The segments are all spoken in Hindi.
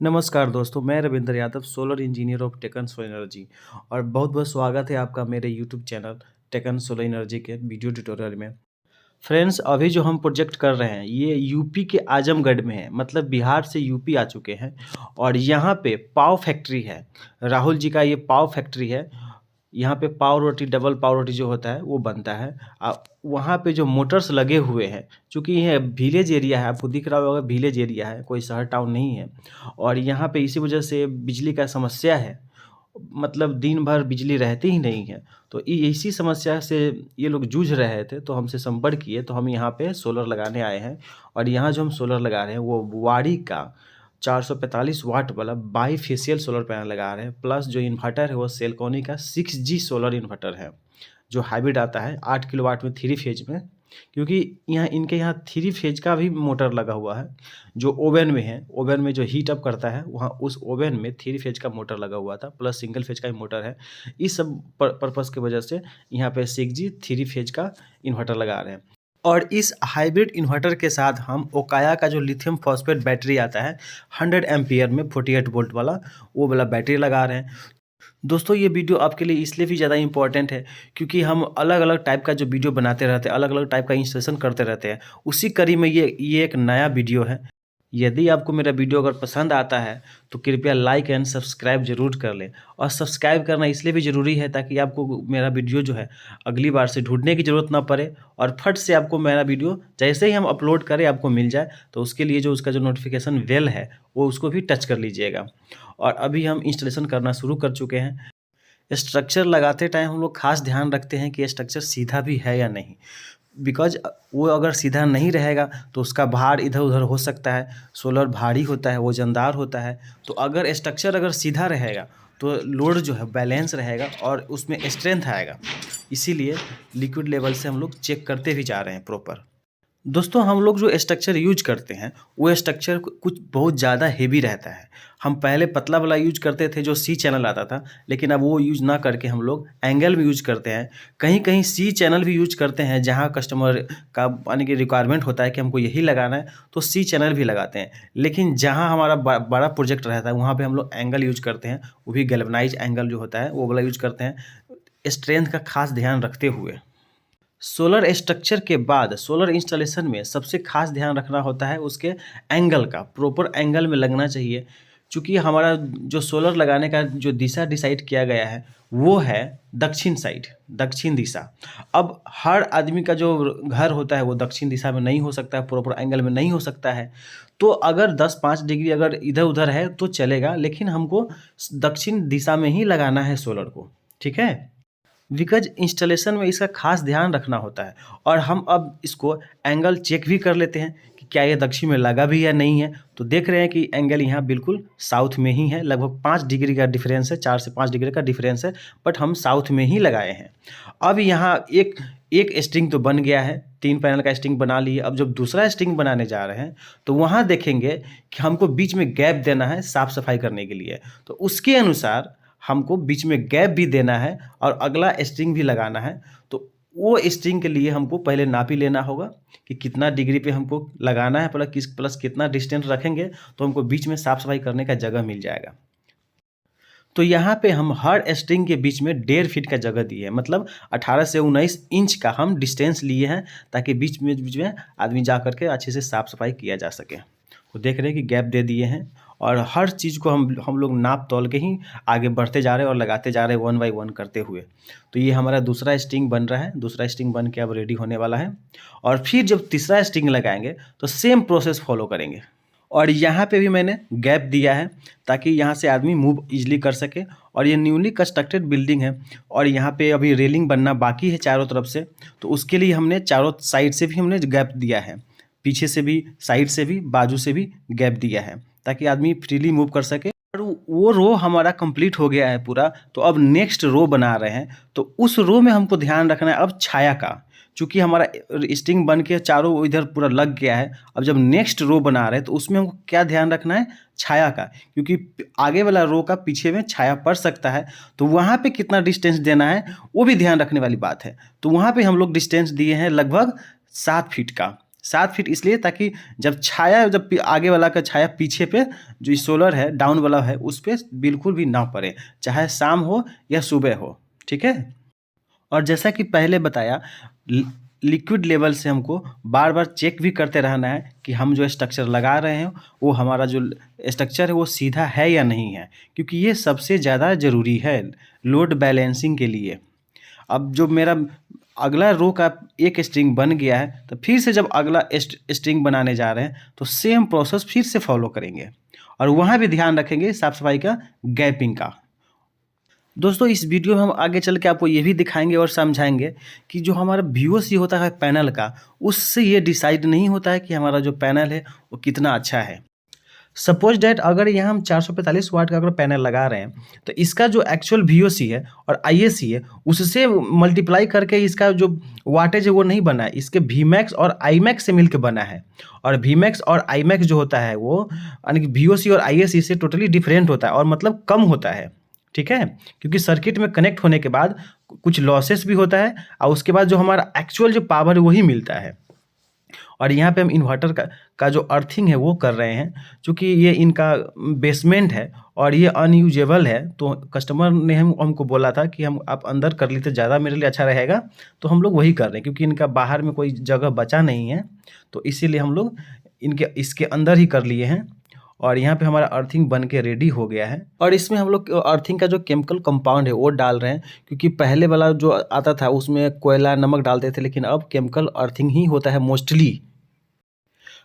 नमस्कार दोस्तों, मैं Ravindra Yadav solar engineer of taken solar energy और बहुत बहुत स्वागत है आपका मेरे YouTube channel taken solar energy के वीडियो ट्यूटोरियल में। फ्रेंड्स, अभी जो हम प्रोजेक्ट कर रहे हैं ये यूपी के आजमगढ़ में है, मतलब बिहार से यूपी आ चुके हैं और यहाँ पे पाव फैक्ट्री है। राहुल जी का ये पाव फैक्ट्री है। यहाँ पे पाव रोटी, डबल पाव रोटी जो होता है वो बनता है। वहाँ पे जो मोटर्स लगे हुए हैं, चूँकि ये विलेज एरिया है, आपको दिख रहा होगा विलेज एरिया है, कोई शहर टाउन नहीं है। और यहाँ पे इसी वजह से बिजली का समस्या है, मतलब दिन भर बिजली रहती ही नहीं है। तो इसी समस्या से ये लोग जूझ रहे थे, तो हमसे संपर्क किए, तो हम यहाँ पे सोलर लगाने आए हैं। और यहाँ जो हम सोलर लगा रहे हैं वो वाड़ी का 445 वाट वाला बाईफेशियल सोलर पैनल लगा रहे हैं। प्लस जो इन्वर्टर है वो सेलकॉनी का 6G सोलर इन्वर्टर है, जो हाइब्रिड आता है 8 किलोवाट में 3 फेज में। क्योंकि यहाँ इनके यहाँ 3 फेज का भी मोटर लगा हुआ है, जो ओवन में है। ओवन में जो हीट अप करता है वहाँ उस ओवन में 3 फेज का मोटर लगा हुआ था, प्लस सिंगल फेज का भी मोटर है। इस सब पर्पज़ की वजह से यहाँ पे 6G 3 फेज का इन्वर्टर लगा रहे हैं। और इस हाइब्रिड इन्वर्टर के साथ हम ओकाया का जो लिथियम फॉस्फेट बैटरी आता है 100 एम्पियर में 48 वोल्ट वाला, वो वाला बैटरी लगा रहे हैं। दोस्तों, ये वीडियो आपके लिए इसलिए भी ज़्यादा इम्पोर्टेंट है क्योंकि हम अलग अलग टाइप का जो वीडियो बनाते रहते हैं, अलग अलग टाइप का इंस्टॉलेशन करते रहते हैं। उसी कड़ी में ये एक नया वीडियो है। यदि आपको मेरा वीडियो अगर पसंद आता है तो कृपया लाइक एंड सब्सक्राइब ज़रूर कर लें। और सब्सक्राइब करना इसलिए भी ज़रूरी है ताकि आपको मेरा वीडियो जो है अगली बार से ढूंढने की ज़रूरत ना पड़े और फट से आपको मेरा वीडियो जैसे ही हम अपलोड करें आपको मिल जाए। तो उसके लिए जो उसका जो नोटिफिकेशन बेल है वो उसको भी टच कर लीजिएगा। और अभी हम इंस्टॉलेशन करना शुरू कर चुके हैं। स्ट्रक्चर लगाते टाइम हम लोग खास ध्यान रखते हैं कि स्ट्रक्चर सीधा भी है या नहीं, बिकॉज वो अगर सीधा नहीं रहेगा तो उसका भार इधर उधर हो सकता है। सोलर भारी होता है, वजनदार होता है। तो अगर स्ट्रक्चर अगर सीधा रहेगा तो लोड जो है बैलेंस रहेगा और उसमें स्ट्रेंथ आएगा। इसीलिए लिक्विड लेवल से हम लोग चेक करते भी जा रहे हैं प्रॉपर। दोस्तों, हम लोग जो स्ट्रक्चर यूज करते हैं वो स्ट्रक्चर कुछ बहुत ज़्यादा हेवी रहता है। हम पहले पतला वाला यूज करते थे जो सी चैनल आता था, लेकिन अब वो यूज ना करके हम लोग एंगल में यूज करते हैं। कहीं कहीं सी चैनल भी यूज करते हैं, जहाँ कस्टमर का यानी कि रिक्वायरमेंट होता है कि हमको यही लगाना है तो सी चैनल भी लगाते हैं। लेकिन जहाँ हमारा बड़ा प्रोजेक्ट रहता है वहाँ पर हम लोग एंगल यूज करते हैं, वो भी गैल्वेनाइज एंगल जो होता है वो वाला यूज करते हैं, स्ट्रेंथ का खास ध्यान रखते हुए। सोलर स्ट्रक्चर के बाद सोलर इंस्टॉलेशन में सबसे खास ध्यान रखना होता है उसके एंगल का, प्रॉपर एंगल में लगना चाहिए। चूँकि हमारा जो सोलर लगाने का जो दिशा डिसाइड किया गया है वो है दक्षिण साइड, दक्षिण दिशा। अब हर आदमी का जो घर होता है वो दक्षिण दिशा में नहीं हो सकता है, प्रॉपर एंगल में नहीं हो सकता है। तो अगर 10-5 डिग्री अगर इधर उधर है तो चलेगा, लेकिन हमको दक्षिण दिशा में ही लगाना है सोलर को, ठीक है। बिकॉज इंस्टॉलेशन में इसका खास ध्यान रखना होता है। और हम अब इसको एंगल चेक भी कर लेते हैं कि क्या ये दक्षिण में लगा भी या नहीं है। तो देख रहे हैं कि एंगल यहाँ बिल्कुल साउथ में ही है, लगभग 5 डिग्री का डिफरेंस है, 4 से 5 डिग्री का डिफरेंस है, बट हम साउथ में ही लगाए हैं। अब यहाँ एक एक स्ट्रिंग तो बन गया है, 3 पैनल का स्ट्रिंग बना लिए। अब जब दूसरा स्ट्रिंग बनाने जा रहे हैं तो वहाँ देखेंगे कि हमको बीच में गैप देना है साफ़ सफाई करने के लिए। तो उसके अनुसार हमको बीच में गैप भी देना है और अगला स्ट्रिंग भी लगाना है। तो वो स्ट्रिंग के लिए हमको पहले नाप ही लेना होगा कि कितना डिग्री पे हमको लगाना है, प्लस कितना डिस्टेंस रखेंगे तो हमको बीच में साफ़ सफाई करने का जगह मिल जाएगा। तो यहाँ पे हम हर स्ट्रिंग के बीच में 1.5 फीट का जगह दिए हैं, मतलब 18 से 19 इंच का हम डिस्टेंस लिए हैं ताकि बीच में आदमी जा करके अच्छे से साफ़ सफाई किया जा सके। तो देख रहे हैं कि गैप दे दिए हैं और हर चीज़ को हम लोग नाप तोल के ही आगे बढ़ते जा रहे हैं और लगाते जा रहे हैं 1 बाय 1 करते हुए। तो ये हमारा दूसरा स्ट्रिंग बन रहा है, दूसरा स्ट्रिंग बन के अब रेडी होने वाला है। और फिर जब तीसरा स्ट्रिंग लगाएंगे तो सेम प्रोसेस फॉलो करेंगे। और यहाँ पे भी मैंने गैप दिया है ताकि यहाँ से आदमी मूव इजीली कर सके। और ये न्यूली कंस्ट्रक्टेड बिल्डिंग है और यहाँ पे अभी रेलिंग बनना बाकी है चारों तरफ से। तो उसके लिए हमने चारों साइड से भी हमने गैप दिया है, पीछे से भी, साइड से भी, बाजू से भी गैप दिया है ताकि आदमी फ्रीली मूव कर सके। और वो रो हमारा कंप्लीट हो गया है पूरा। तो अब नेक्स्ट रो बना रहे हैं, तो उस रो में हमको ध्यान रखना है अब छाया का। चूँकि हमारा स्ट्रिंग बन के चारों इधर पूरा लग गया है, अब जब नेक्स्ट रो बना रहे हैं तो उसमें हमको क्या ध्यान रखना है, छाया का। क्योंकि आगे वाला रो का पीछे में छाया पड़ सकता है, तो वहाँ पे कितना डिस्टेंस देना है वो भी ध्यान रखने वाली बात है। तो वहाँ पे हम लोग डिस्टेंस दिए हैं लगभग 7 फीट का, 7 फीट इसलिए ताकि जब आगे वाला का छाया पीछे पे जो सोलर है डाउन वाला है उस पे बिल्कुल भी ना पड़े, चाहे शाम हो या सुबह हो, ठीक है। और जैसा कि पहले बताया, लिक्विड लेवल से हमको बार बार चेक भी करते रहना है कि हम जो स्ट्रक्चर लगा रहे हैं वो हमारा जो स्ट्रक्चर है वो सीधा है या नहीं है, क्योंकि ये सबसे ज़्यादा ज़रूरी है लोड बैलेंसिंग के लिए। अब जो मेरा अगला रो का एक स्ट्रिंग बन गया है, तो फिर से जब अगला स्ट्रिंग बनाने जा रहे हैं तो सेम प्रोसेस फिर से फॉलो करेंगे, और वहाँ भी ध्यान रखेंगे साफ़ सफाई का, गैपिंग का। दोस्तों इस वीडियो में हम आगे चल के आपको ये भी दिखाएंगे और समझाएंगे कि जो हमारा VOC होता है पैनल का, उससे ये डिसाइड नहीं होता है कि हमारा जो पैनल है वो कितना अच्छा है। सपोज डैट अगर यहाँ हम 445 वाट का अगर पैनल लगा रहे हैं, तो इसका जो एक्चुअल VOC है और ISC है उससे मल्टीप्लाई करके इसका जो वाटेज है वो नहीं बना है, इसके Vmax और Imax से मिलकर बना है। और Vmax और Imax जो होता है वो यानी कि VOC और ISC से टोटली डिफरेंट होता है, और मतलब कम होता है, ठीक है। क्योंकि सर्किट में कनेक्ट होने के बाद कुछ लॉसेस भी होता है, और उसके बाद जो हमारा एक्चुअल जो पावर है वही मिलता है। और यहाँ पे हम इन्वर्टर का जो अर्थिंग है वो कर रहे हैं, क्योंकि ये इनका बेसमेंट है और ये अनयूजेबल है, तो कस्टमर ने हमको बोला था कि हम आप अंदर कर लेते ज़्यादा मेरे लिए अच्छा रहेगा, तो हम लोग वही कर रहे हैं। क्योंकि इनका बाहर में कोई जगह बचा नहीं है, तो इसीलिए हम लोग इसके अंदर ही कर लिए हैं। और यहाँ पे हमारा अर्थिंग बन के रेडी हो गया है, और इसमें हम लोग अर्थिंग का जो केमिकल कंपाउंड है वो डाल रहे हैं। क्योंकि पहले वाला जो आता था उसमें कोयला नमक डालते थे, लेकिन अब केमिकल अर्थिंग ही होता है मोस्टली।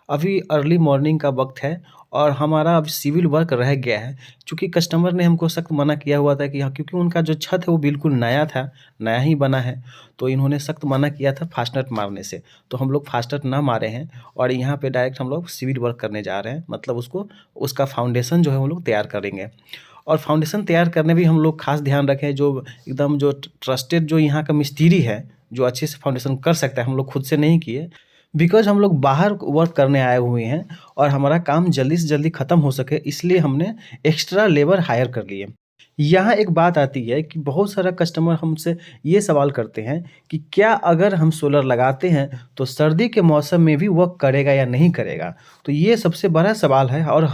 अभी अर्ली मॉर्निंग का वक्त है और हमारा अब सिविल वर्क रह गया है, क्योंकि कस्टमर ने हमको सख्त मना किया हुआ था कि हाँ, क्योंकि उनका जो छत है वो बिल्कुल नया था, नया ही बना है, तो इन्होंने सख्त मना किया था फास्टनर मारने से। तो हम लोग फास्टनर ना मारे हैं और यहाँ पे डायरेक्ट हम लोग सिविल वर्क करने जा रहे हैं, मतलब उसका फाउंडेशन जो है हम लोग तैयार करेंगे। और फाउंडेशन तैयार करने भी हम लोग खास ध्यान रखें, जो एकदम जो ट्रस्टेड जो यहाँ का मिस्त्री है जो अच्छे से फाउंडेशन कर सकता है, हम लोग खुद से नहीं किए, बिकॉज हम लोग बाहर वर्क करने आए हुए हैं और हमारा काम जल्दी से जल्दी ख़त्म हो सके, इसलिए हमने एक्स्ट्रा लेबर हायर कर लिए। यहाँ एक बात आती है कि बहुत सारा कस्टमर हमसे ये सवाल करते हैं कि क्या अगर हम सोलर लगाते हैं तो सर्दी के मौसम में भी वर्क करेगा या नहीं करेगा। तो ये सबसे बड़ा सवाल है और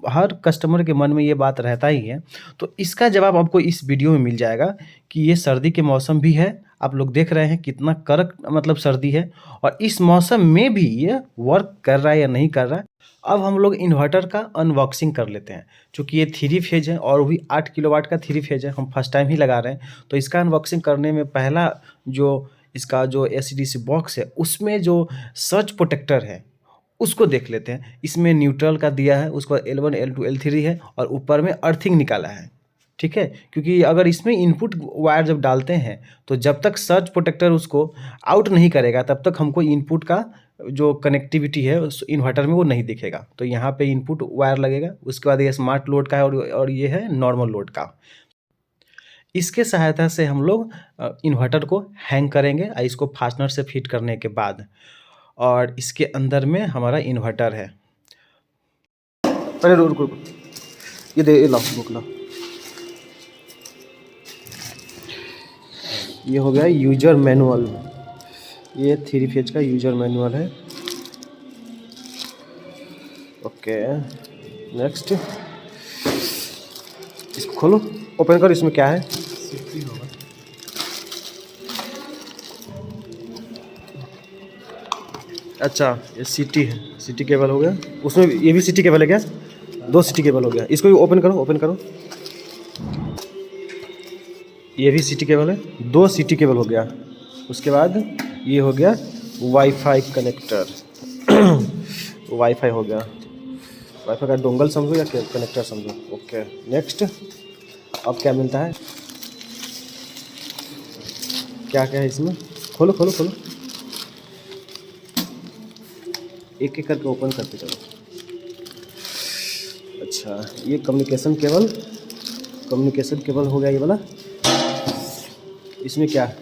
हर कस्टमर के मन में ये बात रहता ही है। तो इसका जवाब आपको इस वीडियो में मिल जाएगा कि ये सर्दी के मौसम भी है, आप लोग देख रहे हैं कितना कड़क मतलब सर्दी है, और इस मौसम में भी ये वर्क कर रहा है या नहीं कर रहा है। अब हम लोग इन्वर्टर का अनबॉक्सिंग कर लेते हैं, क्योंकि ये 3 फेज है और वो भी 8 किलोवाट का 3 फेज है, हम फर्स्ट टाइम ही लगा रहे हैं। तो इसका अनबॉक्सिंग करने में पहला जो इसका जो AC/DC बॉक्स है उसमें जो सर्ज प्रोटेक्टर है उसको देख लेते हैं। इसमें न्यूट्रल का दिया है, उसको L1 L2 L3 है, और ऊपर में अर्थिंग निकाला है, ठीक है। क्योंकि अगर इसमें इनपुट वायर जब डालते हैं तो जब तक सर्ज प्रोटेक्टर उसको आउट नहीं करेगा तब तक हमको इनपुट का जो कनेक्टिविटी है उस इन्वर्टर में वो नहीं दिखेगा। तो यहाँ पे इनपुट वायर लगेगा, उसके बाद ये स्मार्ट लोड का है और ये है नॉर्मल लोड का। इसके सहायता से हम लोग इन्वर्टर को हैंग करेंगे और इसको फास्टनर से फिट करने के बाद, और इसके अंदर में हमारा इन्वर्टर है। अरे रुको, ये दे लो बुक लो। ये हो गया यूजर मैनुअल, ये 3 फेज का यूजर मैनुअल है। ओके नेक्स्ट, इसको खोलो, ओपन करो, इसमें क्या है। अच्छा ये CT है, CT केबल हो गया, उसमें ये भी CT केबल है क्या, 2 CT केबल हो गया। इसको भी ओपन करो, ओपन करो, ये भी CT केबल है, 2 CT केबल हो गया। उसके बाद ये हो गया वाईफाई कनेक्टर वाईफाई हो गया, वाईफाई का डोंगल समझो या कनेक्टर समझो। ओके नेक्स्ट, अब क्या मिलता है, क्या क्या है इसमें, खोलो खोलो खोलो, एक एक करके ओपन करते चलो। अच्छा ये कम्युनिकेशन केबल हो गया ये वाला। इसमें क्या,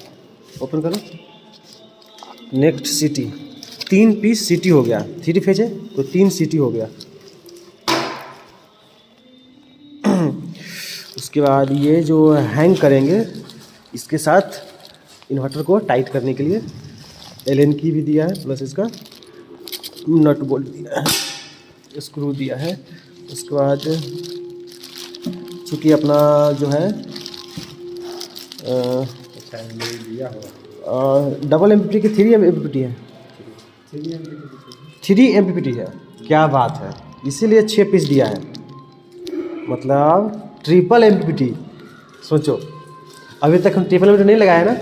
ओपन करो, नेक्स्ट CT, 3 पीस CT हो गया, 3 फेज है तो 3 CT हो गया। उसके बाद ये जो हैंग करेंगे इसके साथ इन्वर्टर को टाइट करने के लिए Allen की भी दिया है, प्लस इसका नट बोल्ट दिया है, स्क्रू दिया है। उसके बाद चूँकि अपना जो है डबल MPPT की 3 MPPT है, 3 MPPT है। क्या बात है, इसीलिए 6 पीस दिया है, मतलब ट्रिपल MPPT। सोचो, अभी तक हम ट्रिपल MPPT नहीं लगाया ना,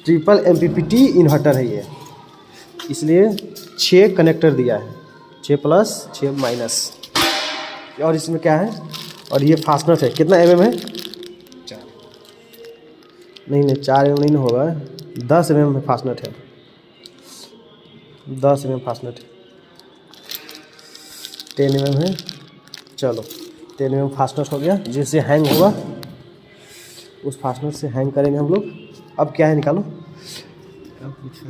ट्रिपल MPPT इन्वर्टर है ये, इसलिए 6 कनेक्टर दिया है, 6 प्लस 6 माइनस। और इसमें क्या है, और ये फास्टनर है, कितना mm है? 4 नहीं 4 mm नहीं होगा, 10 mm फास्टनर है, 10 mm फास्टनर है, 10 mm है। चलो 10 mm फास्टनर हो गया, जिससे हैंग होगा उस फास्टनर से हैंग करेंगे हम लोग। अब क्या है, निकालो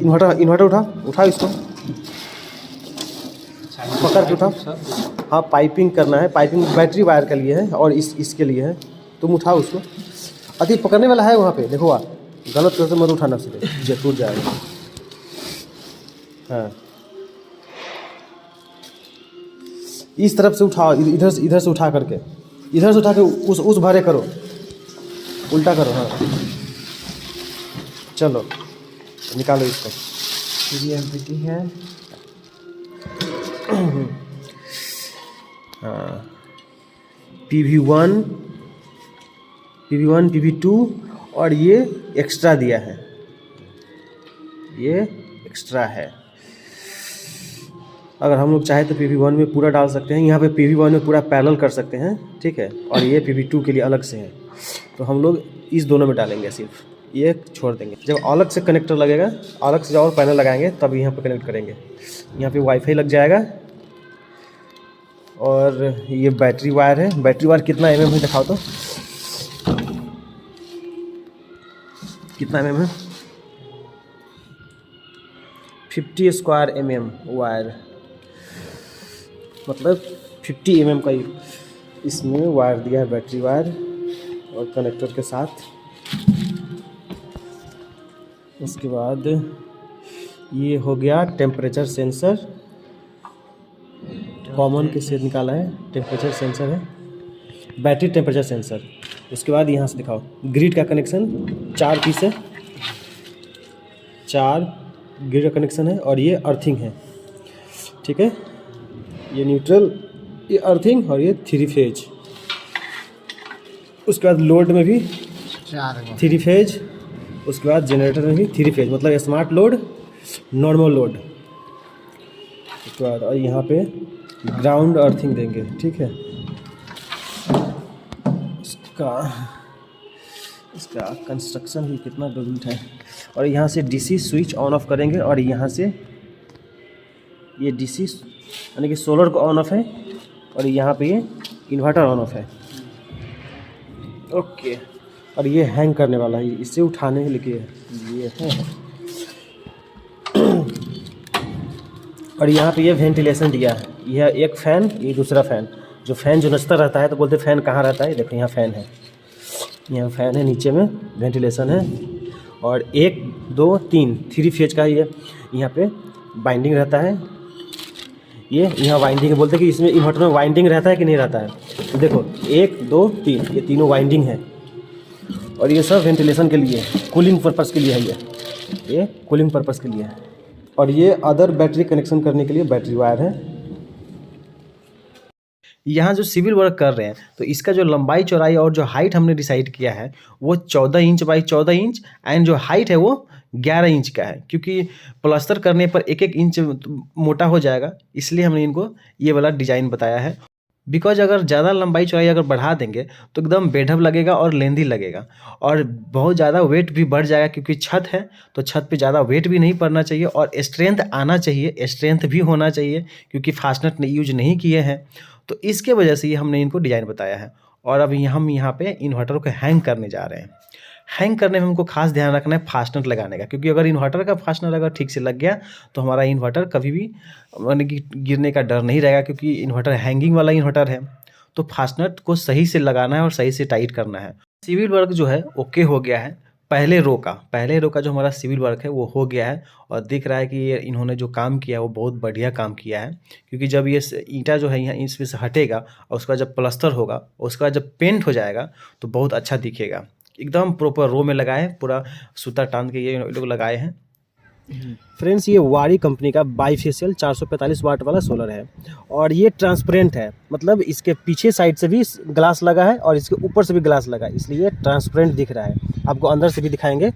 इन्वर्टर उठा इसको पकड़ के उठा। हाँ, पाइपिंग करना है, पाइपिंग बैटरी वायर के लिए है और इसके लिए है। तुम उठाओ उसको, अति पकड़ने वाला है वहाँ पे, देखो आप गलत करते मत उठाना, सीधे टूट जाएगा। हाँ, इस तरफ से उठाओ, इधर से उठा करके, इधर से उठा के उस भरे करो, उल्टा करो। हाँ चलो निकालो इसको। 3 MPPT है। हाँ, PV1, PV2 और ये एक्स्ट्रा दिया है, ये एक्स्ट्रा है। अगर हम लोग चाहे तो PV1 में पूरा डाल सकते हैं, यहाँ पे PV1 में पूरा पैरेलल कर सकते हैं, ठीक है। और ये PV2 के लिए अलग से है, तो हम लोग इस दोनों में डालेंगे, सिर्फ ये छोड़ देंगे। जब अलग से कनेक्टर लगेगा, अलग से और पैनल लगाएंगे, तब यहाँ पे कनेक्ट करेंगे। यहाँ पे वाईफाई लग जाएगा। और ये बैटरी वायर है, बैटरी वायर कितना mm है दिखाओ तो, कितना mm है? 50 स्क्वायर mm वायर, मतलब 50 mm का इसमें वायर दिया है, बैटरी वायर और कनेक्टर के साथ। उसके बाद ये हो गया टेम्परेचर सेंसर, कॉमन के से निकाला है, टेम्परेचर सेंसर है, बैटरी टेम्परेचर सेंसर। उसके बाद यहाँ से दिखाओ ग्रिड का कनेक्शन, 4 पीस है, 4 ग्रिड का कनेक्शन है। और ये अर्थिंग है, ठीक है, ये न्यूट्रल, ये अर्थिंग और ये 3 फेज। उसके बाद लोड में भी 3 फेज, उसके बाद जनरेटर में भी 3 फेज, मतलब स्मार्ट लोड, नॉर्मल लोड। उसके बाद और यहाँ पे ग्राउंड अर्थिंग देंगे, ठीक है। इसका कंस्ट्रक्शन ही कितना डोमिनेट है। और यहाँ से DC स्विच ऑन ऑफ करेंगे, और यहाँ से ये DC यानी कि सोलर को ऑन ऑफ है, और यहाँ पे ये इन्वर्टर ऑन ऑफ है, ओके। और ये हैंग करने वाला है, इसे उठाने के लिए ये है। और यहाँ पे ये वेंटिलेशन दिया है, यह एक फ़ैन, ये दूसरा फ़ैन। जो फ़ैन जो नचता रहता है तो बोलते फ़ैन कहाँ रहता है, देखो यहाँ फ़ैन है, यहाँ फ़ैन है, नीचे में वेंटिलेशन है। और 1 2 3 फेज का ये यहाँ पे बाइंडिंग रहता है। ये यहाँ वाइंडिंग है, बोलते हैं कि इसमें इन्वर्टर में वाइंडिंग रहता है कि नहीं रहता है। तो देखो 1 2 3, ये तीनों वाइंडिंग है। और ये सब वेंटिलेशन के लिए, कूलिंग पर्पज़ के लिए है, ये कूलिंग पर्पज़ के लिए है। और ये अदर बैटरी कनेक्शन करने के लिए बैटरी वायर है। यहाँ जो सिविल वर्क कर रहे हैं, तो इसका जो लंबाई चौड़ाई और जो हाइट हमने डिसाइड किया है वो 14 इंच बाई 14 इंच, एंड जो हाइट है वो 11 इंच का है, क्योंकि प्लास्टर करने पर 1-1 इंच मोटा हो जाएगा, इसलिए हमने इनको ये वाला डिज़ाइन बताया है। बिकॉज अगर ज़्यादा लंबाई चौड़ाई अगर बढ़ा देंगे तो एकदम बेढब लगेगा और लेंदी लगेगा, और बहुत ज़्यादा वेट भी बढ़ जाएगा, क्योंकि छत है तो छत पे ज़्यादा वेट भी नहीं पड़ना चाहिए, और स्ट्रेंथ आना चाहिए, स्ट्रेंथ भी होना चाहिए, क्योंकि फास्टनर यूज नहीं किए हैं। तो इसके वजह से ये हमने इनको डिज़ाइन बताया है। और अभी हम यहाँ पे इन्वर्टर को हैंग करने जा रहे हैं। हैंग करने में हमको खास ध्यान रखना है फास्टनर लगाने का, क्योंकि अगर इन्वर्टर का फास्टनर अगर ठीक से लग गया तो हमारा इन्वर्टर कभी भी यानी कि गिरने का डर नहीं रहेगा, क्योंकि इन्वर्टर हैंगिंग वाला इन्वर्टर है। तो फास्टनर को सही से लगाना है और सही से टाइट करना है। सिविल वर्क जो है ओके हो गया है। पहले रो का जो हमारा सिविल वर्क है वो हो गया है और दिख रहा है कि ये इन्होंने जो काम किया है वो बहुत बढ़िया काम किया है, क्योंकि जब ये ईंटा जो है यहाँ इसमें से हटेगा और उसका जब प्लास्टर होगा, उसका जब पेंट हो जाएगा तो बहुत अच्छा दिखेगा। एकदम प्रॉपर रो में लगाए हैं, पूरा सूता टांग के ये लोग लगाए हैं। फ्रेंड्स, ये वारी कंपनी का बाईफेशियल 445 वाट वाला सोलर है और ये ट्रांसपेरेंट है, मतलब इसके पीछे साइड से भी ग्लास लगा है और इसके ऊपर से भी ग्लास लगा है, इसलिए ट्रांसपेरेंट दिख रहा है। आपको अंदर से भी दिखाएंगे।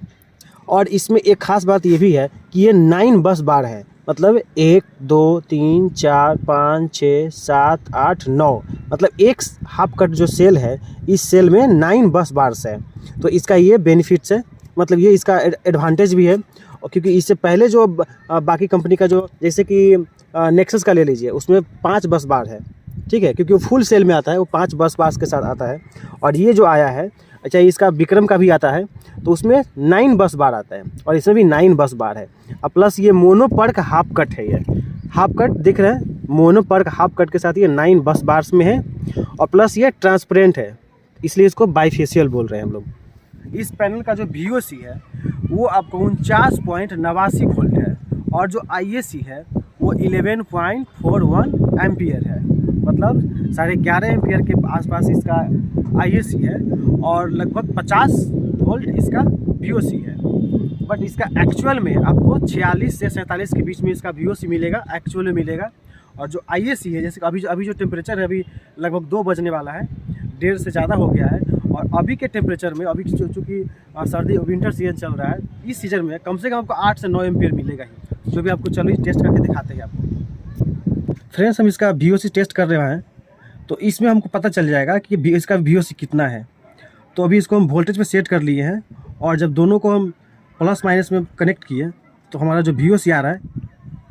और इसमें एक खास बात ये भी है कि ये 9 बस बार है, मतलब 1 2 3 4 5 6 7 8 9, मतलब एक हाफ कट जो सेल है इस सेल में 9 बस बार्स है। तो इसका ये बेनिफिट्स है, मतलब ये इसका एडवांटेज भी है। और क्योंकि इससे पहले जो बाकी कंपनी का जो जैसे कि नेक्सस का ले लीजिए, उसमें 5 बस बार है, ठीक है, क्योंकि वो फुल सेल में आता है, वो 5 बस बार के साथ आता है। और ये जो आया है, अच्छा इसका विक्रम का भी आता है तो उसमें 9 बस बार आता है और इसमें भी 9 बस बार है। और प्लस ये मोनोपर्क हाफ कट है, ये हाफ कट दिख रहा है, मोनोपर्क हाफ कट के साथ ये 9 बस बार्स में है। और प्लस ये ट्रांसपेरेंट है, इसलिए इसको बाईफेशियल बोल रहे हैं हम लोग। इस पैनल का जो VOC है वो आपको 49.89 वोल्ट है और जो IAC है वो 11.41 एम्पियर है, मतलब 11.5 एम्पियर के आसपास इसका IAC है और लगभग 50 वोल्ट इसका VOC है। बट इसका एक्चुअल में आपको 46 से 47 के बीच में इसका VOC मिलेगा, एक्चुअल में मिलेगा। और जो IAC है, जैसे अभी जो टेम्परेचर है, अभी लगभग 2 बजने वाला है, 1:30 से ज़्यादा हो गया है। और अभी के टेम्परेचर में, अभी चूँकि सर्दी विंटर सीजन चल रहा है, इस सीज़न में कम से कम आपको 8 से 9 एम्पियर मिलेगा ही, जो भी आपको चलो टेस्ट करके दिखाते हैं आपको। फ्रेंड्स, हम इसका VOC टेस्ट कर रहे हैं तो इसमें हमको पता चल जाएगा कि इसका VOC कितना है। तो अभी इसको हम वोल्टेज पे सेट कर लिए हैं और जब दोनों को हम प्लस माइनस में कनेक्ट किए तो हमारा जो VOC आ रहा है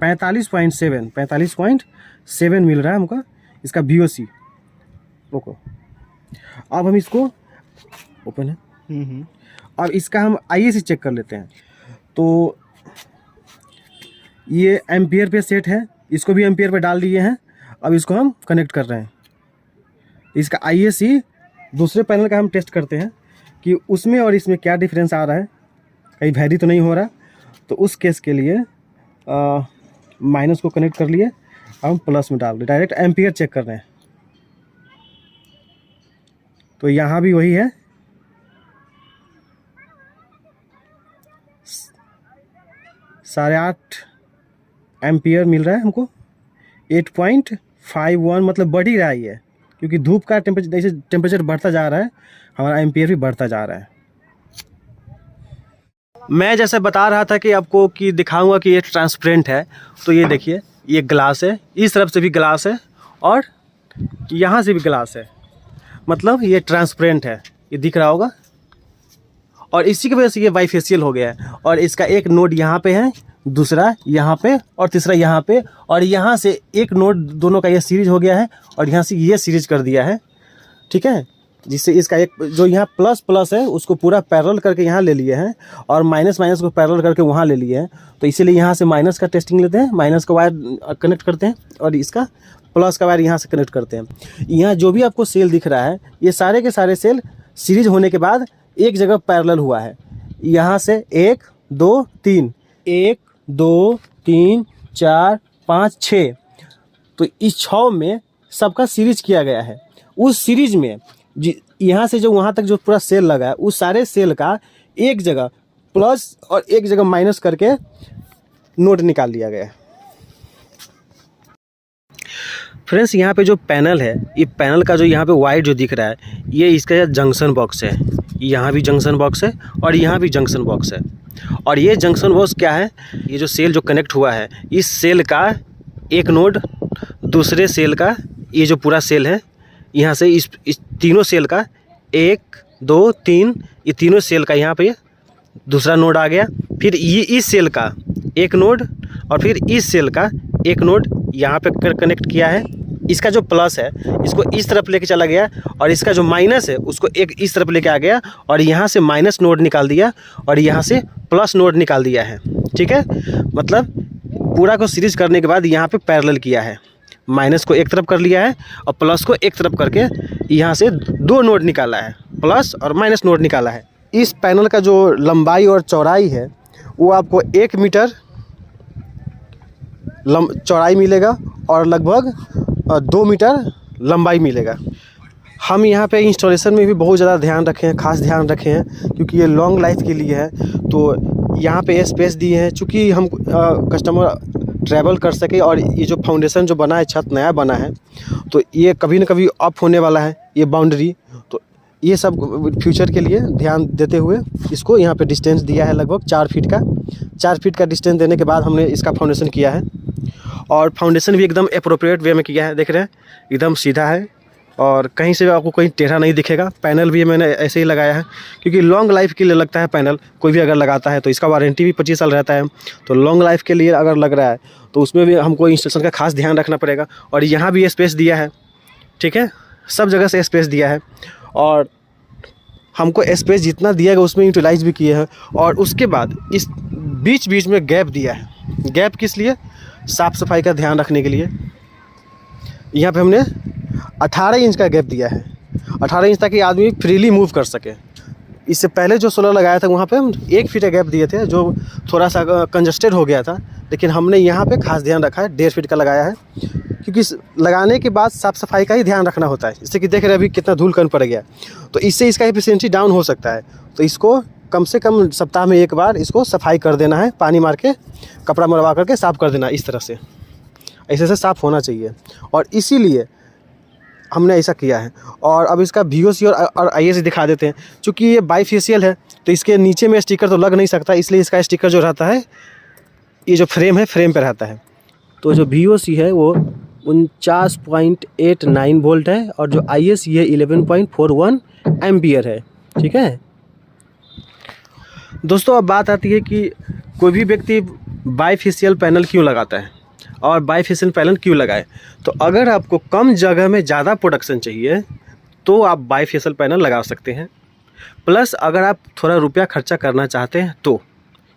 45.7 मिल रहा है हमको इसका VOC। रुको, अब हम इसको ओपन है, अब इसका हम IAC चेक कर लेते हैं। तो ये एम्पियर पे सेट है, इसको भी एम्पियर पे डाल दिए हैं। अब इसको हम कनेक्ट कर रहे हैं। इसका IAC दूसरे पैनल का हम टेस्ट करते हैं कि उसमें और इसमें क्या डिफरेंस आ रहा है, कहीं वैरी तो नहीं हो रहा। तो उस केस के लिए माइनस को कनेक्ट कर लिए, हम प्लस में डाल रहे, डायरेक्ट एम्पियर चेक कर रहे हैं। तो यहाँ भी वही है, 8.5 एम्पियर मिल रहा है हमको, 8.51, मतलब बढ़ ही रहा है ये, क्योंकि धूप का टेम्परेचर जैसे टेम्परेचर बढ़ता जा रहा है, हमारा एम्पियर भी बढ़ता जा रहा है। मैं जैसे बता रहा था कि आपको कि दिखाऊंगा कि ये ट्रांसपेरेंट है, तो ये देखिए, ये ग्लास है, इस तरफ से भी ग्लास है और यहाँ से भी ग्लास है, मतलब ये ट्रांसपेरेंट है, ये दिख रहा होगा। और इसी की वजह से ये बाईफेशियल हो गया है। और इसका एक नोड यहाँ पे है, दूसरा यहाँ पे और तीसरा यहाँ पे, और यहाँ से एक नोड, दोनों का ये सीरीज हो गया है और यहाँ से ये सीरीज कर दिया है, ठीक है, जिससे इसका एक जो यहाँ प्लस प्लस है उसको पूरा पैरेलल करके यहाँ ले लिए हैं और माइनस माइनस को पैरेलल करके वहाँ ले लिए हैं। तो इसीलिए यहाँ से माइनस का टेस्टिंग लेते हैं, माइनस का वायर कनेक्ट करते हैं और इसका प्लस का वायर यहाँ से कनेक्ट करते हैं। यहाँ जो भी आपको सेल दिख रहा है, ये सारे के सारे सेल सीरीज होने के बाद एक जगह पैरेलल हुआ है। यहाँ से 1 2 3, 1 2 3 4 5 6, तो इस 6 में सबका सीरीज किया गया है। उस सीरीज में यहाँ से जो वहाँ तक जो पूरा सेल लगा है, उस सारे सेल का एक जगह प्लस और एक जगह माइनस करके नोड निकाल लिया गया है। फ्रेंड्स, यहाँ पे जो पैनल है, ये पैनल का जो यहाँ पे वाइट जो दिख रहा है, ये इसका जंक्शन बॉक्स है। यहाँ भी जंक्शन बॉक्स है और यहाँ भी जंक्शन बॉक्स है। और ये जंक्शन बॉक्स क्या है, ये जो सेल जो कनेक्ट हुआ है, इस सेल का एक नोड दूसरे सेल का, ये जो पूरा सेल है, यहाँ से इस तीनों सेल का 1 2 3, ये तीनों सेल का यहाँ पे दूसरा नोड आ गया। फिर ये इस सेल का एक नोड और फिर इस सेल का एक नोड यहाँ पे कनेक्ट किया है। इसका जो प्लस है इसको इस तरफ लेके चला गया और इसका जो माइनस है उसको एक इस तरफ लेके आ गया और यहाँ से माइनस नोड निकाल दिया और यहाँ से प्लस नोड निकाल दिया है, ठीक है। मतलब पूरा को सीरीज करने के बाद यहाँ पे पैरेलल किया है, माइनस को एक तरफ कर लिया है और प्लस को एक तरफ करके यहाँ से 2 नोड निकाला है, प्लस और माइनस नोड निकाला है, इस पैनल का जो लंबाई और चौड़ाई है वो आपको 1 मीटर चौड़ाई मिलेगा और लगभग 2 मीटर लंबाई मिलेगा। हम यहाँ पे इंस्टॉलेशन में भी बहुत ज़्यादा ध्यान रखे हैं, खास ध्यान रखे हैं, क्योंकि ये लॉन्ग लाइफ के लिए है। तो यहाँ पे स्पेस दिए हैं चूँकि हम कस्टमर ट्रैवल कर सके, और ये जो फाउंडेशन जो बना है, छत नया बना है, तो ये कभी न कभी अप होने वाला है ये बाउंड्री। तो ये सब फ्यूचर के लिए ध्यान देते हुए इसको यहाँ पे डिस्टेंस दिया है लगभग 4 फीट का। 4 फीट का डिस्टेंस देने के बाद हमने इसका फाउंडेशन किया है, और फाउंडेशन भी एकदम एप्रोप्रिएट वे में किया है। देख रहे हैं एकदम सीधा है और कहीं से आपको कहीं टेढ़ा नहीं दिखेगा। पैनल भी मैंने ऐसे ही लगाया है क्योंकि लॉन्ग लाइफ के लिए लगता है पैनल। कोई भी अगर लगाता है तो इसका वारंटी भी 25 साल रहता है, तो लॉन्ग लाइफ के लिए अगर लग रहा है तो उसमें भी हमको इंस्टॉलेशन का खास ध्यान रखना पड़ेगा। और यहाँ भी स्पेस दिया है, ठीक है, सब जगह से स्पेस दिया है, और हमको स्पेस जितना दिया गया उसमें यूटिलाइज भी किए हैं। और उसके बाद इस बीच बीच में गैप दिया है। गैप किस लिए? साफ़ सफाई का ध्यान रखने के लिए। यहाँ पे हमने 18 इंच का गैप दिया है, 18 इंच ताकि आदमी फ्रीली मूव कर सके। इससे पहले जो सोलर लगाया था वहाँ पे हम 1 फीट का गैप दिए थे, जो थोड़ा सा कंजस्टेड हो गया था, लेकिन हमने यहाँ पे खास ध्यान रखा है, 1.5 फीट का लगाया है, क्योंकि लगाने के बाद साफ़ सफाई का ही ध्यान रखना होता है। जैसे कि देख रहे हैं अभी कितना धूल कण पड़ गया, तो इससे इसका एफिशिएंसी डाउन हो सकता है। तो इसको कम से कम सप्ताह में 1 बार इसको सफाई कर देना है, पानी मार के, कपड़ा मरवा करके साफ़ कर देना। इस तरह से ऐसे से साफ़ होना चाहिए, और इसीलिए हमने ऐसा किया है। और अब इसका VOC और ISC दिखा देते हैं। चूँकि ये बाईफेशियल है तो इसके नीचे में स्टिकर तो लग नहीं सकता, इसलिए इसका स्टिकर जो रहता है, ये जो फ्रेम है, फ्रेम पे रहता है। तो जो VOC है वो 49.89 वोल्ट है, और जो ISC है 11.41 एम्पियर है, ठीक है दोस्तों। अब बात आती है कि कोई भी व्यक्ति बाईफेशियल पैनल क्यों लगाता है और बाईफेशियल पैनल क्यों लगाए। तो अगर आपको कम जगह में ज़्यादा प्रोडक्शन चाहिए तो आप बाईफेशियल पैनल लगा सकते हैं। प्लस अगर आप थोड़ा रुपया खर्चा करना चाहते हैं तो,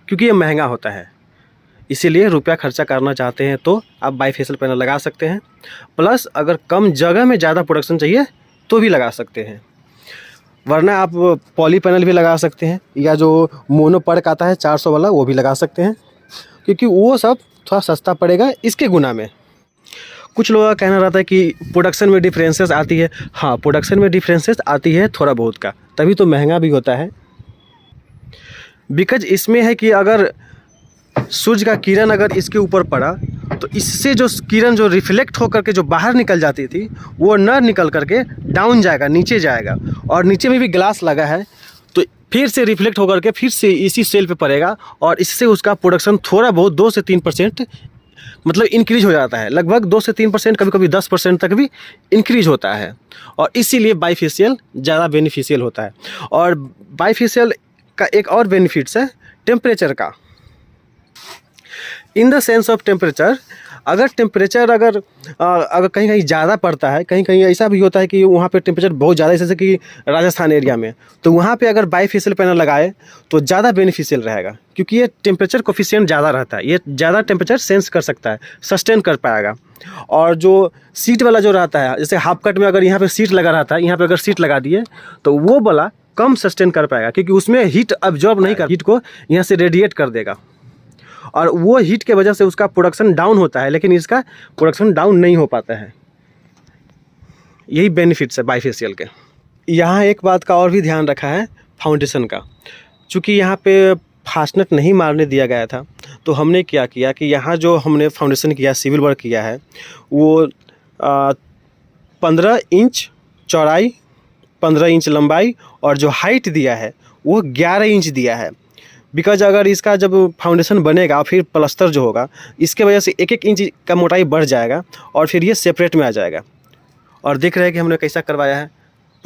क्योंकि ये महंगा होता है, इसीलिए रुपया खर्चा करना चाहते हैं तो आप बाईफेशियल पैनल लगा सकते हैं। प्लस अगर कम जगह में ज़्यादा प्रोडक्शन चाहिए तो भी लगा सकते हैं, वरना आप पॉली पैनल भी लगा सकते हैं, या जो मोनो पर्क आता है 400 वाला वो भी लगा सकते हैं, क्योंकि वो सब थोड़ा सस्ता पड़ेगा इसके गुना में। कुछ लोगों का कहना रहता है कि प्रोडक्शन में डिफरेंसेस आती है। हाँ, प्रोडक्शन में डिफरेंसेस आती है थोड़ा बहुत का, तभी तो महंगा भी होता है। बिकॉज इसमें है कि अगर सूरज का किरण अगर इसके ऊपर पड़ा तो इससे जो किरण जो रिफ्लेक्ट होकर के जो बाहर निकल जाती थी वो न निकल करके डाउन जाएगा, नीचे जाएगा, और नीचे में भी ग्लास लगा है तो फिर से रिफ्लेक्ट होकर के फिर से इसी सेल पे पड़ेगा, और इससे उसका प्रोडक्शन थोड़ा बहुत 2 से 3% मतलब इंक्रीज हो जाता है। लगभग 2 से 3%, कभी कभी 10% तक भी इंक्रीज होता है, और इसीलिए बाईफेशियल ज़्यादा बेनिफिशियल होता है। और बाईफेशियल का एक और बेनिफिट्स है टेम्परेचर का। In the sense of temperature, अगर टेम्परेचर अगर कहीं कहीं ज़्यादा पड़ता है, कहीं कहीं ऐसा भी होता है कि वहाँ पे टेम्परेचर बहुत ज़्यादा, जैसे कि राजस्थान एरिया में, तो वहाँ पे अगर बाईफेशियल पैनल लगाए तो ज़्यादा बेनिफिशियल रहेगा, क्योंकि ये टेम्परेचर कोफिशिएंट ज़्यादा रहता है, ये ज़्यादा टेम्परेचर सेंस कर सकता है, सस्टेन कर पाएगा। और जो सीट वाला जो रहता है, जैसे हाफ कट में अगर यहाँ पर सीट लगा रहता है, यहाँ पर अगर सीट लगा दिए तो वो वाला कम सस्टेन कर पाएगा, क्योंकि उसमें हीट अब्जॉर्ब नहीं कर, हीट को यहाँ से रेडिएट कर देगा, और वो हीट के वजह से उसका प्रोडक्शन डाउन होता है, लेकिन इसका प्रोडक्शन डाउन नहीं हो पाता है। यही बेनिफिट्स है बाईफेशियल के। यहाँ एक बात का और भी ध्यान रखा है फाउंडेशन का। चूँकि यहाँ पे फास्टनट नहीं मारने दिया गया था, तो हमने क्या किया कि यहाँ जो हमने फाउंडेशन किया, सिविल वर्क किया है, वो 15 इंच चौड़ाई, 15 इंच लंबाई, और जो हाइट दिया है वो 11 इंच दिया है। बिकॉज अगर इसका जब फाउंडेशन बनेगा फिर प्लस्तर जो होगा, इसके वजह से 1-1 इंच का मोटाई बढ़ जाएगा, और फिर ये सेपरेट में आ जाएगा। और देख रहे हैं कि हमने कैसा करवाया है।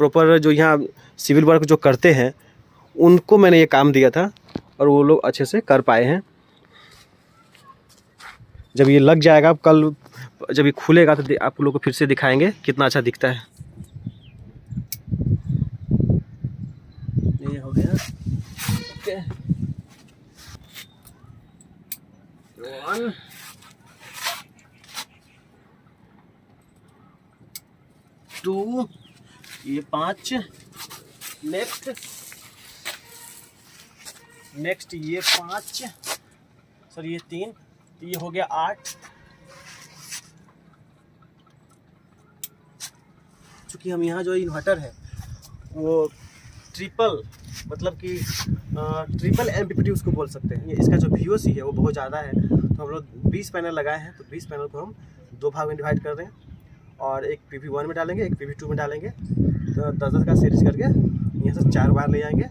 प्रॉपर जो यहाँ सिविल वर्क जो करते हैं उनको मैंने ये काम दिया था, और वो लोग अच्छे से कर पाए हैं। जब ये लग जाएगा, कल जब ये खुलेगा तो आप लोग को फिर से दिखाएंगे कितना अच्छा दिखता है। ये हो गया, ओके। 1 2, ये 5 लेफ्ट, नेक्स्ट ये 5, सर ये 3, तो ये हो गया 8। चूँकि हम यहाँ जो इन्वर्टर है वो ट्रिपल, मतलब कि ट्रिपल MPPT उसको बोल सकते हैं। इसका जो VOC है वो बहुत ज़्यादा है, तो हम लोग 20 पैनल लगाए हैं। तो 20 पैनल को हम 2 भाग में डिवाइड कर रहे हैं, और एक PV1 में डालेंगे, एक PV2 में डालेंगे। तो 10-10 का सीरीज करके यहाँ से 4 वायर ले जाएंगे,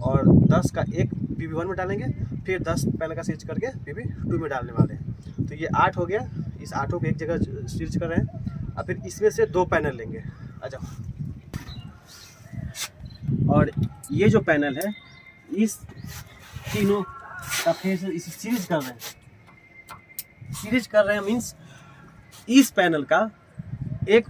और 10 का एक PV1 में डालेंगे, फिर 10 पैनल का सीरीज करके PV2 में डालने वाले हैं। तो ये 8 हो गया। इस 8 को एक जगह सीरीज कर रहे हैं, और फिर इसमें से 2 पैनल लेंगे। आ जाओ। और ये जो पैनल है, इस तीनों का फिर इसे सीरीज कर रहे हैं। सीरीज कर रहे हैं मीन्स इस पैनल का एक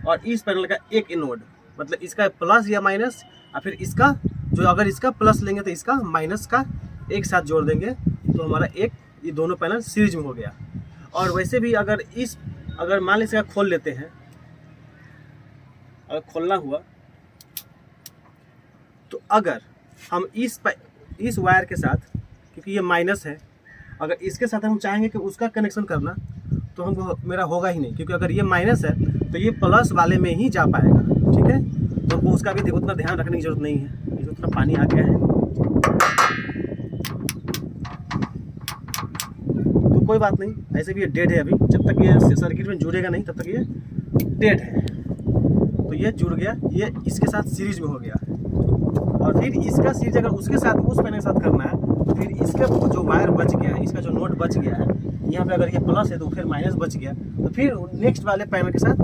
और इस पैनल का एक इनोड, मतलब इसका प्लस या माइनस, और फिर इसका जो, अगर इसका प्लस लेंगे तो इसका माइनस का एक साथ जोड़ देंगे, तो हमारा एक, ये दोनों पैनल सीरीज में हो गया। और वैसे भी अगर मान लीजिए इसका खोल लेते हैं, अगर खोलना हुआ तो अगर हम इस वायर के साथ, क्योंकि ये माइनस है, अगर इसके साथ हम चाहेंगे कि उसका कनेक्शन करना, तो हमको मेरा होगा ही नहीं, क्योंकि अगर ये माइनस है तो ये प्लस वाले में ही जा पाएगा। ठीक है, तो हमको उसका भी उतना ध्यान रखने की जरूरत नहीं है। ये उतना पानी आ गया है तो कोई बात नहीं, ऐसे भी ये डेड है। अभी जब तक ये सर्किट में जुड़ेगा नहीं तब तक ये डेड है। तो ये जुड़ गया, ये इसके साथ सीरीज में हो गया। और फिर इसका सीरीज अगर उसके साथ, उस पैनल के साथ करना है, तो फिर इसका जो वायर बच गया है, इसका जो नोड बच गया है, यहाँ पे अगर ये प्लस है तो फिर माइनस बच गया, तो फिर नेक्स्ट वाले पैनल के साथ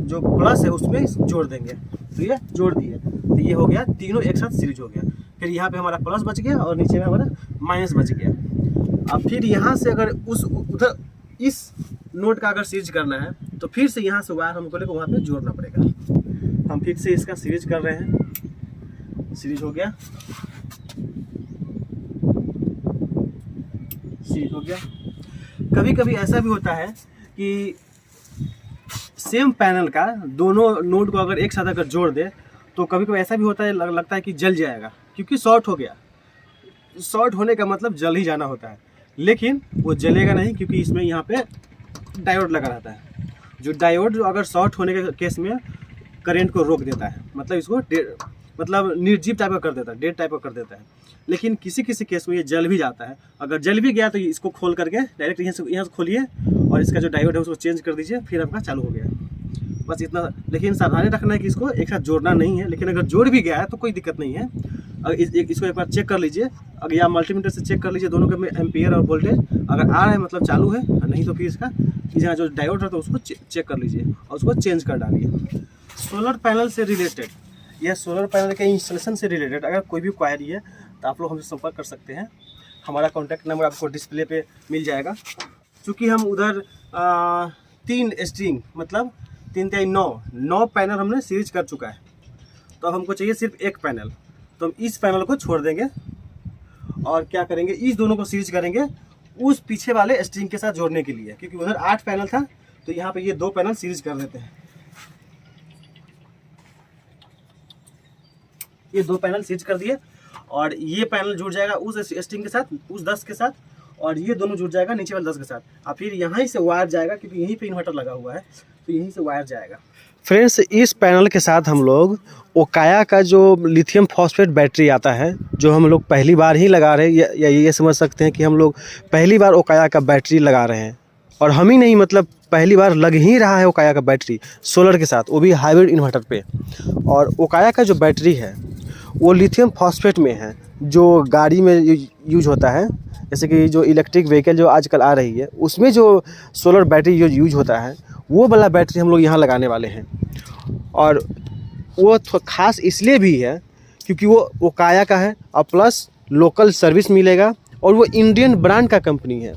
जो प्लस है उसमें जोड़ देंगे। तो ये जोड़ दिए, तो ये हो गया, तीनों एक साथ सीरीज हो गया। फिर यहाँ पे हमारा प्लस बच गया और नीचे में हमारा माइनस बच गया। अब फिर यहाँ से अगर उधर इस नोड का अगर सीरीज करना है, तो फिर से यहाँ से वायर हमको लेकर वहाँ पे जोड़ना पड़ेगा। हम फिर से इसका सीरीज कर रहे हैं। सीरीज हो गया, सीरीज हो गया। कभी कभी ऐसा भी होता है कि सेम पैनल का दोनों नोड को अगर एक साथ अगर जोड़ दे, तो कभी कभी ऐसा भी होता है, लगता है कि जल जाएगा, क्योंकि शॉर्ट हो गया। शॉर्ट होने का मतलब जल ही जाना होता है, लेकिन वो जलेगा नहीं, क्योंकि इसमें यहाँ पे डायोड लगा रहता है। जो डायोड अगर शॉर्ट होने के केस में करंट को रोक देता है, मतलब इसको मतलब निर्जीव टाइप का कर देता है, डेड टाइप का कर देता है। लेकिन किसी किसी केस में ये जल भी जाता है। अगर जल भी गया तो इसको खोल करके डायरेक्ट यहाँ से खोलिए, और इसका जो डायोड है उसको चेंज कर दीजिए, फिर आपका चालू हो गया। बस इतना। लेकिन सावधानी रखना है कि इसको एक साथ जोड़ना नहीं है। लेकिन अगर जोड़ भी गया है तो कोई दिक्कत नहीं है। अगर इसको एक बार चेक कर लीजिए, अगर या मल्टीमीटर से चेक कर लीजिए दोनों के में एम्पियर और वोल्टेज, अगर आ रहा है मतलब चालू है, नहीं तो फिर इसका यहाँ जो डायोड है तो उसको चेक कर लीजिए और उसको चेंज कर डालिए। सोलर पैनल से रिलेटेड या सोलर पैनल के इंस्टॉलेशन से रिलेटेड अगर कोई भी क्वायरी है तो आप लोग हमसे संपर्क कर सकते हैं। हमारा कॉन्टैक्ट नंबर आपको डिस्प्ले पे मिल जाएगा। चूँकि हम उधर 3 स्ट्रिंग मतलब 3×9 पैनल हमने सीरीज कर चुका है, तो अब हमको चाहिए सिर्फ एक पैनल। तो हम इस पैनल को छोड़ देंगे और क्या करेंगे, इस दोनों को सीरीज करेंगे उस पीछे वाले स्ट्रिंग के साथ जोड़ने के लिए, क्योंकि उधर 8 पैनल था तो यहाँ पे ये 2 पैनल सीरीज कर देते हैं। ये 2 पैनल सीरीज कर दिए और ये पैनल जुड़ जाएगा उस स्ट्रिंग के साथ, उस 10 के साथ, और ये दोनों जुड़ जाएगा नीचे वाले 10 के साथ। और फिर यहाँ से वायर जाएगा, क्योंकि यहीं पे इन्वर्टर लगा हुआ है तो यहीं से वायर जाएगा। फ्रेंड्स, इस पैनल के साथ हम लोग ओकाया का जो लिथियम फॉस्फेट बैटरी आता है, जो हम लोग पहली बार ही लगा रहे हैं, या ये समझ सकते हैं कि हम लोग पहली बार ओकाया का बैटरी लगा रहे हैं। और हम ही नहीं, मतलब पहली बार लग ही रहा है ओकाया का बैटरी सोलर के साथ, वो भी हाइब्रिड इन्वर्टर पे। और ओकाया का जो बैटरी है वो लिथियम फॉस्फेट में है, जो गाड़ी में यूज होता है। जैसे कि जो इलेक्ट्रिक व्हीकल जो आजकल आ रही है उसमें जो सोलर बैटरी जो यूज होता है, वो वाला बैटरी हम लोग यहाँ लगाने वाले हैं। और वो ख़ास इसलिए भी है क्योंकि वो ओकाया का है और प्लस लोकल सर्विस मिलेगा, और वो इंडियन ब्रांड का कंपनी है।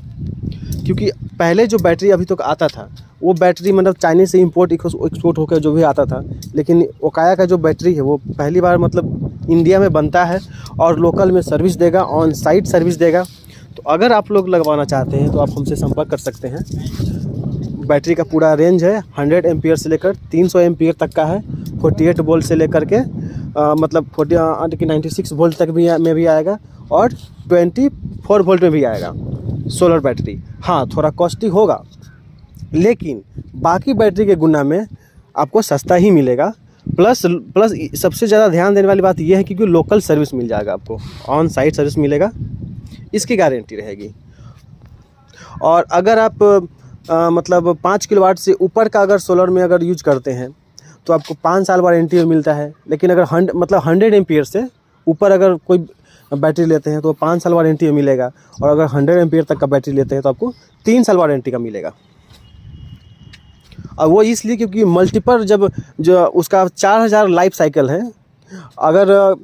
क्योंकि पहले जो बैटरी अभी तक आता था वो बैटरी मतलब चाइनीज से इंपोर्ट एक्सपोर्ट होकर जो भी आता था, लेकिन ओकाया का जो बैटरी है वो पहली बार मतलब इंडिया में बनता है और लोकल में सर्विस देगा, ऑन साइट सर्विस देगा। तो अगर आप लोग लगवाना चाहते हैं तो आप हमसे संपर्क कर सकते हैं। बैटरी का पूरा रेंज है 100 एम्पियर से लेकर 300 एम्पियर तक का है, 48 वोल्ट से लेकर के मतलब 96 वोल्ट तक भी में भी आएगा और 24 वोल्ट में भी आएगा सोलर बैटरी। हाँ, थोड़ा कॉस्टली होगा, लेकिन बाकी बैटरी के गुना में आपको सस्ता ही मिलेगा। प्लस सबसे ज़्यादा ध्यान देने वाली बात यह है कि लोकल सर्विस मिल जाएगा, आपको ऑन साइट सर्विस मिलेगा, इसकी गारंटी रहेगी। और अगर आप मतलब 5 किलोवाट से ऊपर का अगर सोलर में अगर यूज करते हैं तो आपको 5 साल वारंटी मिलता है। लेकिन अगर 100 एम्पीयर से ऊपर अगर कोई बैटरी लेते हैं तो 5 साल वारंटी मिलेगा, और अगर 100 एम्पीयर तक का बैटरी लेते हैं तो आपको 3 साल वारंटी का मिलेगा। और वो इसलिए क्योंकि मल्टीपल जो उसका 4000 लाइफ साइकिल है। अगर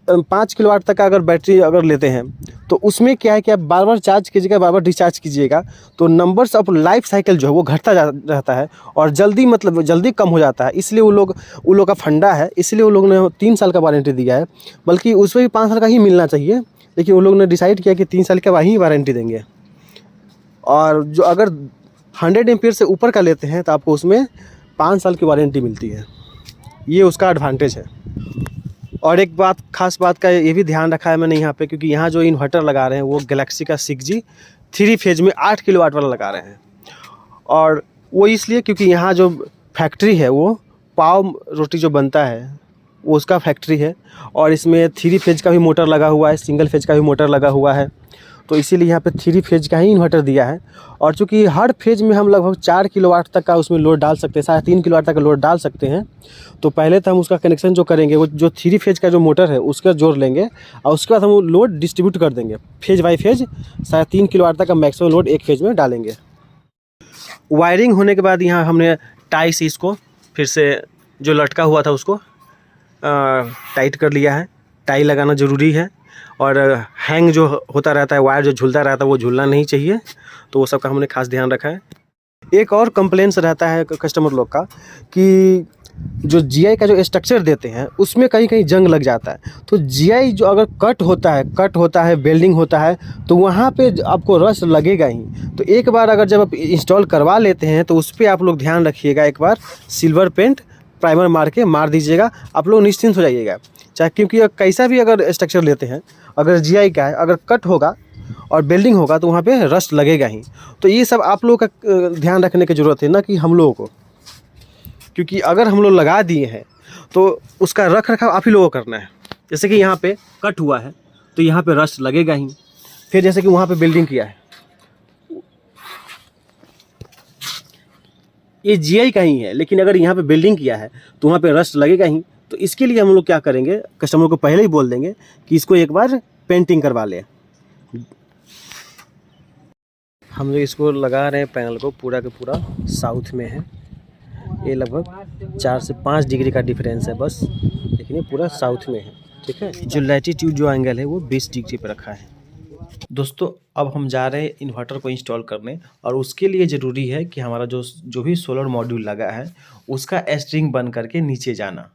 5 किलोवाट तक का अगर बैटरी अगर लेते हैं तो उसमें क्या है कि आप बार बार चार्ज कीजिएगा, बार बार डिस्चार्ज कीजिएगा, तो नंबर्स ऑफ लाइफ साइकिल जो है वो घटता रहता है और जल्दी कम हो जाता है। इसलिए वो लोग का फंडा है, इसलिए वो लोग ने 3 साल का वारंटी दिया है। बल्कि उसमें भी 5 साल का ही मिलना चाहिए, लेकिन वो लोग ने डिसाइड किया कि 3 साल का ही वारंटी देंगे। और जो अगर 100 एम्पीयर से ऊपर का लेते हैं तो आपको उसमें 5 साल की वारंटी मिलती है। ये उसका एडवांटेज है। और एक खास बात का ये भी ध्यान रखा है मैंने यहाँ पे, क्योंकि यहाँ जो इन्वर्टर लगा रहे हैं वो गैलेक्सी का 6G 3 फेज में 8 किलोवाट वाला लगा रहे हैं। और वो इसलिए क्योंकि यहाँ जो फैक्ट्री है वो पाव रोटी जो बनता है वो उसका फैक्ट्री है, और इसमें 3 फेज का भी मोटर लगा हुआ है, सिंगल फेज का भी मोटर लगा हुआ है। तो इसीलिए यहाँ पे 3 फेज का ही इन्वर्टर दिया है। और चूँकि हर फेज में हम लगभग 4 किलोवाट तक का उसमें लोड डाल सकते हैं, 3.5 किलोवाट तक का लोड डाल सकते हैं। तो पहले तो हम उसका कनेक्शन जो करेंगे वो जो 3 फेज का जो मोटर है उसका जोड़ लेंगे, और उसके बाद हम वो लोड डिस्ट्रीब्यूट कर देंगे फेज बाई फेज। 3.5 किलोवाट तक का मैक्सिमम लोड एक फेज में डालेंगे। वायरिंग होने के बाद यहाँ हमने टाई से इसको फिर से जो लटका हुआ था उसको टाइट कर लिया है। टाई लगाना ज़रूरी है, और हैंग जो होता रहता है, वायर जो झूलता रहता है वो झूलना नहीं चाहिए। तो वो सब का हमने खास ध्यान रखा है। एक और कंप्लेंट्स रहता है कस्टमर लोग का कि जो जीआई का जो स्ट्रक्चर देते हैं उसमें कहीं कहीं जंग लग जाता है। तो जीआई जो अगर कट होता है बेल्डिंग होता है तो वहाँ पे आपको रस्ट लगेगा ही। तो एक बार अगर जब आप इंस्टॉल करवा लेते हैं तो उस पर आप लोग ध्यान रखिएगा, एक बार सिल्वर पेंट प्राइमर मार दीजिएगा, आप लोग निश्चिंत हो जाइएगा। चाहे क्योंकि कैसा भी अगर स्ट्रक्चर लेते हैं, अगर जीआई का है, अगर कट होगा और बेल्डिंग होगा तो वहाँ पे रस्ट लगेगा ही। तो ये सब आप लोगों का ध्यान रखने की ज़रूरत है, ना कि हम लोगों को। क्योंकि अगर हम लोग लगा दिए हैं तो उसका रख रखाव आप ही लोगों को करना है। जैसे कि यहाँ पे कट हुआ है तो यहाँ पे रस्ट लगेगा ही। फिर जैसे कि वहाँ पे बिल्डिंग किया है, ये जीआई का ही है, लेकिन अगर यहाँ पे बिल्डिंग किया है तो वहाँ पे रस्ट लगेगा ही। तो इसके लिए हम लोग क्या करेंगे, कस्टमर को पहले ही बोल देंगे कि इसको एक बार पेंटिंग करवा ले। हम लोग इसको लगा रहे हैं पैनल को, पूरा का पूरा साउथ में है। ये लगभग 4 से 5 डिग्री का डिफरेंस है बस, लेकिन ये पूरा साउथ में है। ठीक है, जो लैटीट्यूड जो एंगल है वो 20 डिग्री पर रखा है। दोस्तों अब हम जा रहे हैं इन्वर्टर को इंस्टॉल करने, और उसके लिए ज़रूरी है कि हमारा जो भी सोलर मॉड्यूल लगा है उसका स्ट्रिंग बन करके नीचे जाना।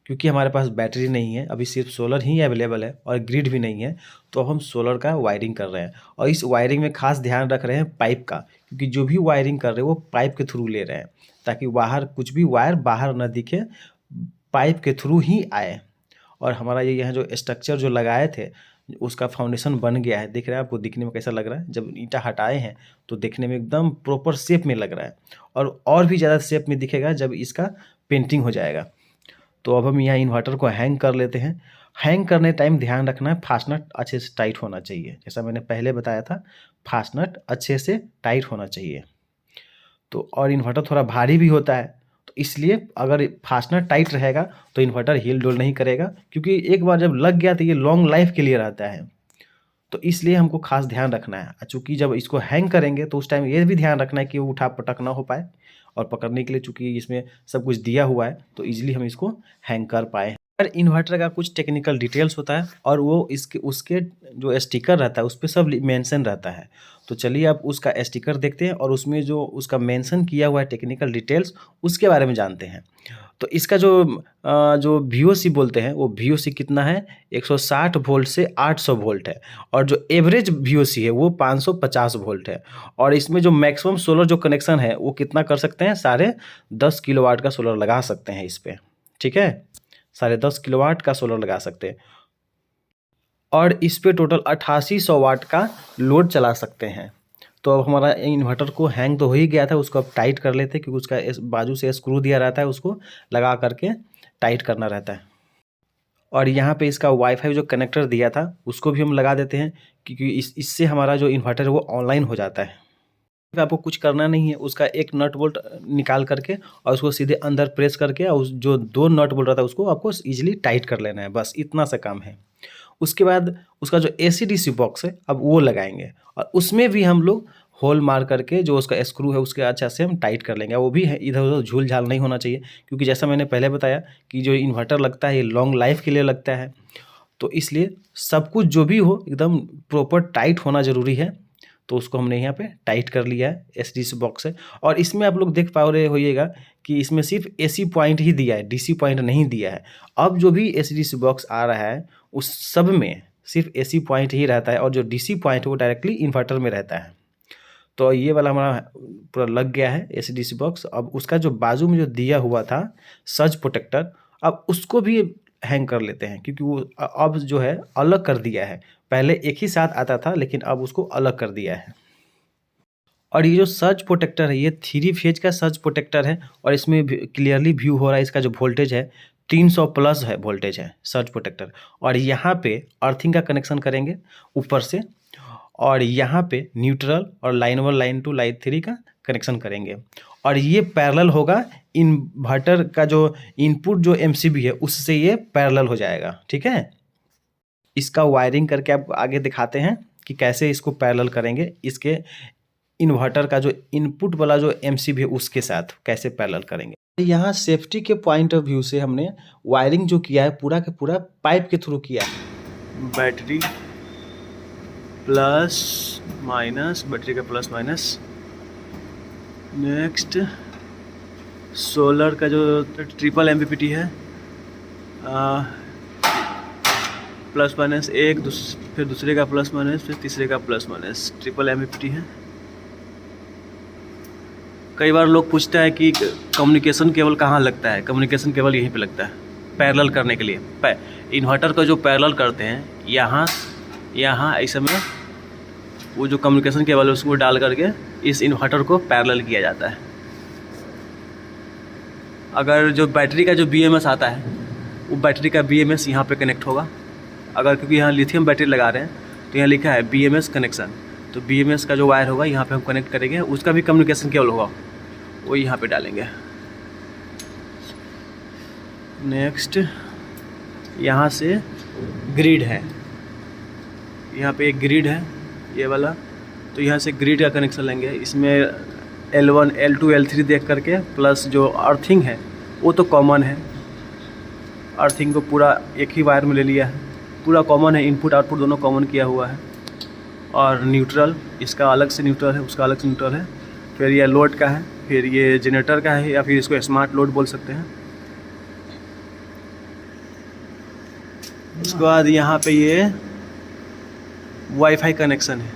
क्योंकि हमारे पास बैटरी नहीं है, अभी सिर्फ सोलर ही अवेलेबल है और ग्रिड भी नहीं है, तो अब हम सोलर का वायरिंग कर रहे हैं। और इस वायरिंग में खास ध्यान रख रहे हैं पाइप का, क्योंकि जो भी वायरिंग कर रहे हैं वो पाइप के थ्रू ले रहे हैं, ताकि बाहर कुछ भी वायर बाहर न दिखे, पाइप के थ्रू ही आए। और हमारा ये यहाँ जो स्ट्रक्चर जो लगाए थे उसका फाउंडेशन बन गया है। दिख रहा है आपको, दिखने में कैसा लग रहा है? जब ईंटा हटाए हैं तो देखने में एकदम प्रॉपर शेप में लग रहा है, और भी ज़्यादा शेप में दिखेगा जब इसका पेंटिंग हो जाएगा। तो अब हम यहाँ इन्वर्टर को हैंग कर लेते हैं। हैंग करने टाइम ध्यान रखना है फास्टनट अच्छे से टाइट होना चाहिए। जैसा मैंने पहले बताया था, फास्टनट अच्छे से टाइट होना चाहिए। तो और इन्वर्टर थोड़ा भारी भी होता है, तो इसलिए अगर फास्टनर टाइट रहेगा तो इन्वर्टर हिल डुल नहीं करेगा, क्योंकि एक बार जब लग गया तो ये लॉन्ग लाइफ के लिए रहता है। तो इसलिए हमको खास ध्यान रखना है। चूँकि जब इसको हैंग करेंगे तो उस टाइम ये भी ध्यान रखना है कि वो उठा पटक ना हो पाए, और पकड़ने के लिए चूँकि इसमें सब कुछ दिया हुआ है तो ईजिली हम इसको हैंग कर पाए। पर इन्वर्टर का कुछ टेक्निकल डिटेल्स होता है, और वो उसके जो स्टिकर रहता है उस पर सब मेंशन रहता है। तो चलिए आप उसका स्टिकर देखते हैं, और उसमें जो उसका मेंशन किया हुआ है टेक्निकल डिटेल्स उसके बारे में जानते हैं। तो इसका जो VOC बोलते हैं वो VOC कितना है, 160 वोल्ट से 800 वोल्ट है, और जो एवरेज VOC है वो 550 वोल्ट है। और इसमें जो मैक्सिमम सोलर जो कनेक्शन है वो कितना कर सकते हैं, 10.5 किलोवाट का सोलर लगा सकते हैं इस पर। ठीक है, 10.5 किलोवाट का सोलर लगा सकते हैं और इस पे टोटल 8800 वाट का लोड चला सकते हैं। तो अब हमारा इन्वर्टर को हैंग तो हो ही गया था, उसको अब टाइट कर लेते हैं क्योंकि उसका बाजू से स्क्रू दिया रहता है, उसको लगा करके टाइट करना रहता है। और यहाँ पे इसका वाईफाई जो कनेक्टर दिया था उसको भी हम लगा देते हैं क्योंकि इससे हमारा जो इन्वर्टर है वो ऑनलाइन हो जाता है। आपको कुछ करना नहीं है, उसका एक नट बोल्ट निकाल करके और उसको सीधे अंदर प्रेस करके और उस जो 2 नट बोल्ट रहता है उसको आपको ईजिली टाइट कर लेना है, बस इतना सा काम है। उसके बाद उसका जो AC/DC बॉक्स है अब वो लगाएंगे और उसमें भी हम लोग होल मार करके जो उसका स्क्रू है उसके अच्छा से हम टाइट कर लेंगे। वो भी है इधर उधर झूल झाल नहीं होना चाहिए क्योंकि जैसा मैंने पहले बताया कि जो इन्वर्टर लगता है ये लॉन्ग लाइफ के लिए लगता है, तो इसलिए सब कुछ जो भी हो एकदम प्रॉपर टाइट होना ज़रूरी है। तो उसको हमने यहाँ पे टाइट कर लिया है AC/DC बॉक्स है। और इसमें आप लोग देख पा रहे होइएगा कि इसमें सिर्फ AC पॉइंट ही दिया है, DC पॉइंट नहीं दिया है। अब जो भी AC/DC बॉक्स आ रहा है उस सब में सिर्फ AC पॉइंट ही रहता है और जो DC पॉइंट है वो डायरेक्टली इन्वर्टर में रहता है। तो ये वाला हमारा पूरा लग गया है AC/DC बॉक्स। अब उसका जो बाजू में जो दिया हुआ था सर्ज प्रोटेक्टर, अब उसको भी हैंग कर लेते हैं क्योंकि वो अब जो है अलग कर दिया है। पहले एक ही साथ आता था लेकिन अब उसको अलग कर दिया है। और ये जो सर्ज प्रोटेक्टर है ये 3 फेज का सर्ज प्रोटेक्टर है और इसमें क्लियरली व्यू हो रहा है इसका जो वोल्टेज है 300 प्लस है वोल्टेज है सर्ज प्रोटेक्टर। और यहाँ पे अर्थिंग का कनेक्शन करेंगे ऊपर से और यहाँ पे न्यूट्रल और लाइन 1 लाइन 2 लाइन 3 का कनेक्शन करेंगे और ये पैरेलल होगा इन्वर्टर का जो इनपुट जो MCB है उससे ये पैरेलल हो जाएगा। ठीक है, इसका वायरिंग करके आपको आगे दिखाते हैं कि कैसे इसको पैरेलल करेंगे, इसके इन्वर्टर का जो इनपुट वाला जो MCB है उसके साथ कैसे पैरेलल करेंगे। यहाँ सेफ्टी के पॉइंट ऑफ व्यू से हमने वायरिंग जो किया है पूरा के पूरा पाइप के थ्रू किया है। बैटरी प्लस माइनस, बैटरी का प्लस माइनस, नेक्स्ट सोलर का जो ट्रिपल MPPT है प्लस माइनस एक, फिर दूसरे का प्लस माइनस, फिर तीसरे का प्लस माइनस, ट्रिपल MPPT है। कई बार लोग पूछते हैं कि कम्युनिकेशन केबल कहाँ लगता है। कम्युनिकेशन केबल यहीं पे लगता है पैरेलल करने के लिए। इन्वर्टर का जो पैरेलल करते हैं यहाँ ऐसे में वो जो कम्युनिकेशन केबल है उसको डाल करके इस इन्वर्टर को पैरेलल किया जाता है। अगर जो बैटरी का जो BMS आता है वो बैटरी का BMS यहाँ पे कनेक्ट होगा। अगर क्योंकि यहाँ लिथियम बैटरी लगा रहे हैं तो यहाँ लिखा है BMS कनेक्शन, तो BMS का जो वायर होगा यहाँ पे हम कनेक्ट करेंगे, उसका भी कम्युनिकेशन केबल होगा वो यहाँ पे डालेंगे। नेक्स्ट यहाँ से ग्रिड है, यहाँ पे एक ग्रिड है ये वाला, तो यहाँ से ग्रिड का कनेक्शन लेंगे। इसमें L1 L2 L3 देख करके प्लस जो अर्थिंग है वो तो कॉमन है, अर्थिंग को पूरा एक ही वायर में ले लिया है, पूरा कॉमन है, इनपुट आउटपुट दोनों कॉमन किया हुआ है। और न्यूट्रल, इसका अलग से न्यूट्रल है, उसका अलग से न्यूट्रल है। फिर ये लोड का है, फिर ये जनरेटर का है या फिर इसको स्मार्ट लोड बोल सकते हैं। उसके बाद यहाँ पे ये वाईफाई कनेक्शन है,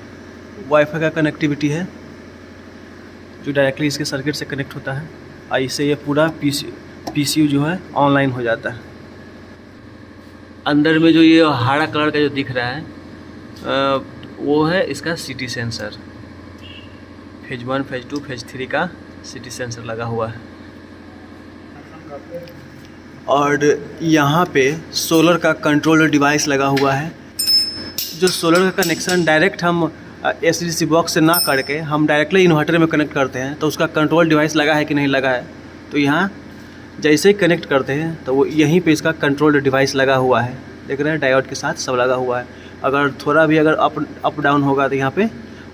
वाईफाई का कनेक्टिविटी है जो डायरेक्टली इसके सर्किट से कनेक्ट होता है और इससे ये पूरा PCU जो है ऑनलाइन हो जाता है। अंदर में जो ये हरा कलर का जो दिख रहा है वो है इसका city sensor, phase 1 phase 2 phase 3 का सिटी सेंसर लगा हुआ है। और यहाँ पे सोलर का कंट्रोलर डिवाइस लगा हुआ है। जो सोलर का कनेक्शन डायरेक्ट हम AC/DC बॉक्स से ना करके हम डायरेक्टली इन्वर्टर में कनेक्ट करते हैं तो उसका कंट्रोल डिवाइस लगा है कि नहीं लगा है, तो यहाँ जैसे ही कनेक्ट करते हैं तो वो यहीं पे इसका कंट्रोल डिवाइस लगा हुआ है, देख रहे हैं डायोड के साथ सब लगा हुआ है। अगर थोड़ा भी अगर अप डाउन होगा तो यहाँ पे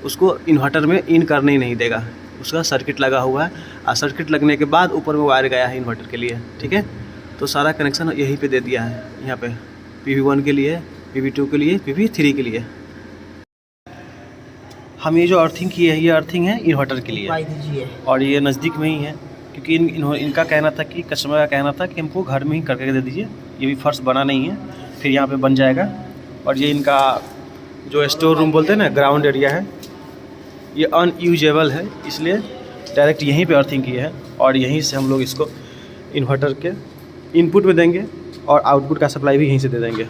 उसको इन्वर्टर में इन करने ही नहीं देगा, उसका सर्किट लगा हुआ है और सर्किट लगने के बाद ऊपर में वायर गया है इन्वर्टर के लिए। ठीक है, तो सारा कनेक्शन यहीं पे दे दिया है, यहाँ पे PV1 के लिए, PV2 के लिए, PV3 के लिए। हम ये जो अर्थिंग की है ये अर्थिंग है इन्वर्टर के लिए और ये नज़दीक में ही है क्योंकि इनका कहना था कि कस्टमर का कहना था कि हमको घर में ही करके दे दीजिए, ये भी फर्श बना नहीं है, फिर यहाँ पे बन जाएगा। और ये इनका जो स्टोर रूम बोलते हैं ना, ग्राउंड एरिया है, ये अनयूजेबल है, इसलिए डायरेक्ट यहीं पे अर्थिंग की है और यहीं से हम लोग इसको इन्वर्टर के इनपुट में देंगे और आउटपुट का सप्लाई भी यहीं से दे देंगे।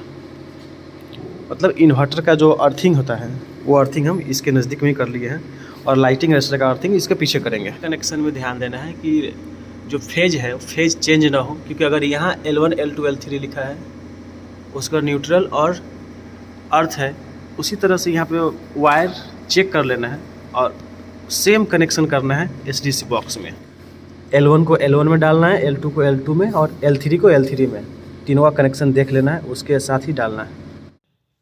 मतलब इन्वर्टर का जो अर्थिंग होता है वो अर्थिंग हम इसके नज़दीक में ही कर लिए हैं और लाइटिंग रजिस्टर का अर्थिंग इसके पीछे करेंगे। कनेक्शन में ध्यान देना है कि जो फेज है फेज चेंज ना हो, क्योंकि अगर यहाँ L1 L2 L3 लिखा है उसका न्यूट्रल और अर्थ है, उसी तरह से यहाँ पे वायर चेक कर लेना है और सेम कनेक्शन करना है SDC बॉक्स में। L1 को L1 में डालना है, L2 को L2 में और L3 को L3 में। तीनों का कनेक्शन देख लेना है, उसके साथ ही डालना है।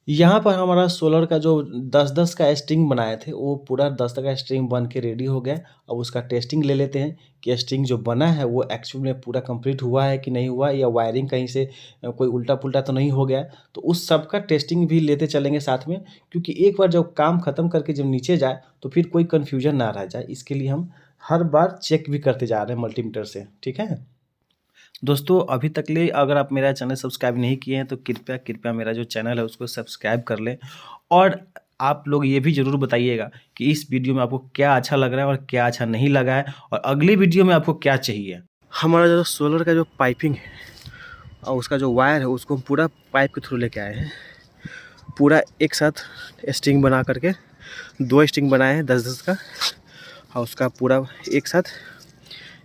यहाँ पर हमारा सोलर का जो 10-10 का स्ट्रिंग बनाए थे वो पूरा 10 का स्ट्रिंग बन के रेडी हो गया। अब उसका टेस्टिंग ले लेते हैं कि स्ट्रिंग जो बना है वो एक्चुअल में पूरा कंप्लीट हुआ है कि नहीं हुआ, या वायरिंग कहीं से कोई उल्टा पुल्टा तो नहीं हो गया। तो उस सब का टेस्टिंग भी लेते चलेंगे साथ में, क्योंकि एक बार जब काम ख़त्म करके जब नीचे जाए तो फिर कोई कन्फ्यूजन ना रह जाए। इसके लिए हम हर बार चेक भी करते जा रहे हैं मल्टीमीटर से। ठीक है दोस्तों, अभी तक ले अगर आप मेरा चैनल सब्सक्राइब नहीं किए हैं तो कृपया मेरा जो चैनल है उसको सब्सक्राइब कर लें। और आप लोग ये भी ज़रूर बताइएगा कि इस वीडियो में आपको क्या अच्छा लग रहा है और क्या अच्छा नहीं लगा है, और अगली वीडियो में आपको क्या चाहिए। हमारा जो सोलर का जो पाइपिंग है और उसका जो वायर है उसको हम पूरा पाइप के थ्रू लेके आए हैं। पूरा एक साथ स्ट्रिंग बना करके 2 स्ट्रिंग बनाए हैं 10-10 का, और उसका पूरा एक साथ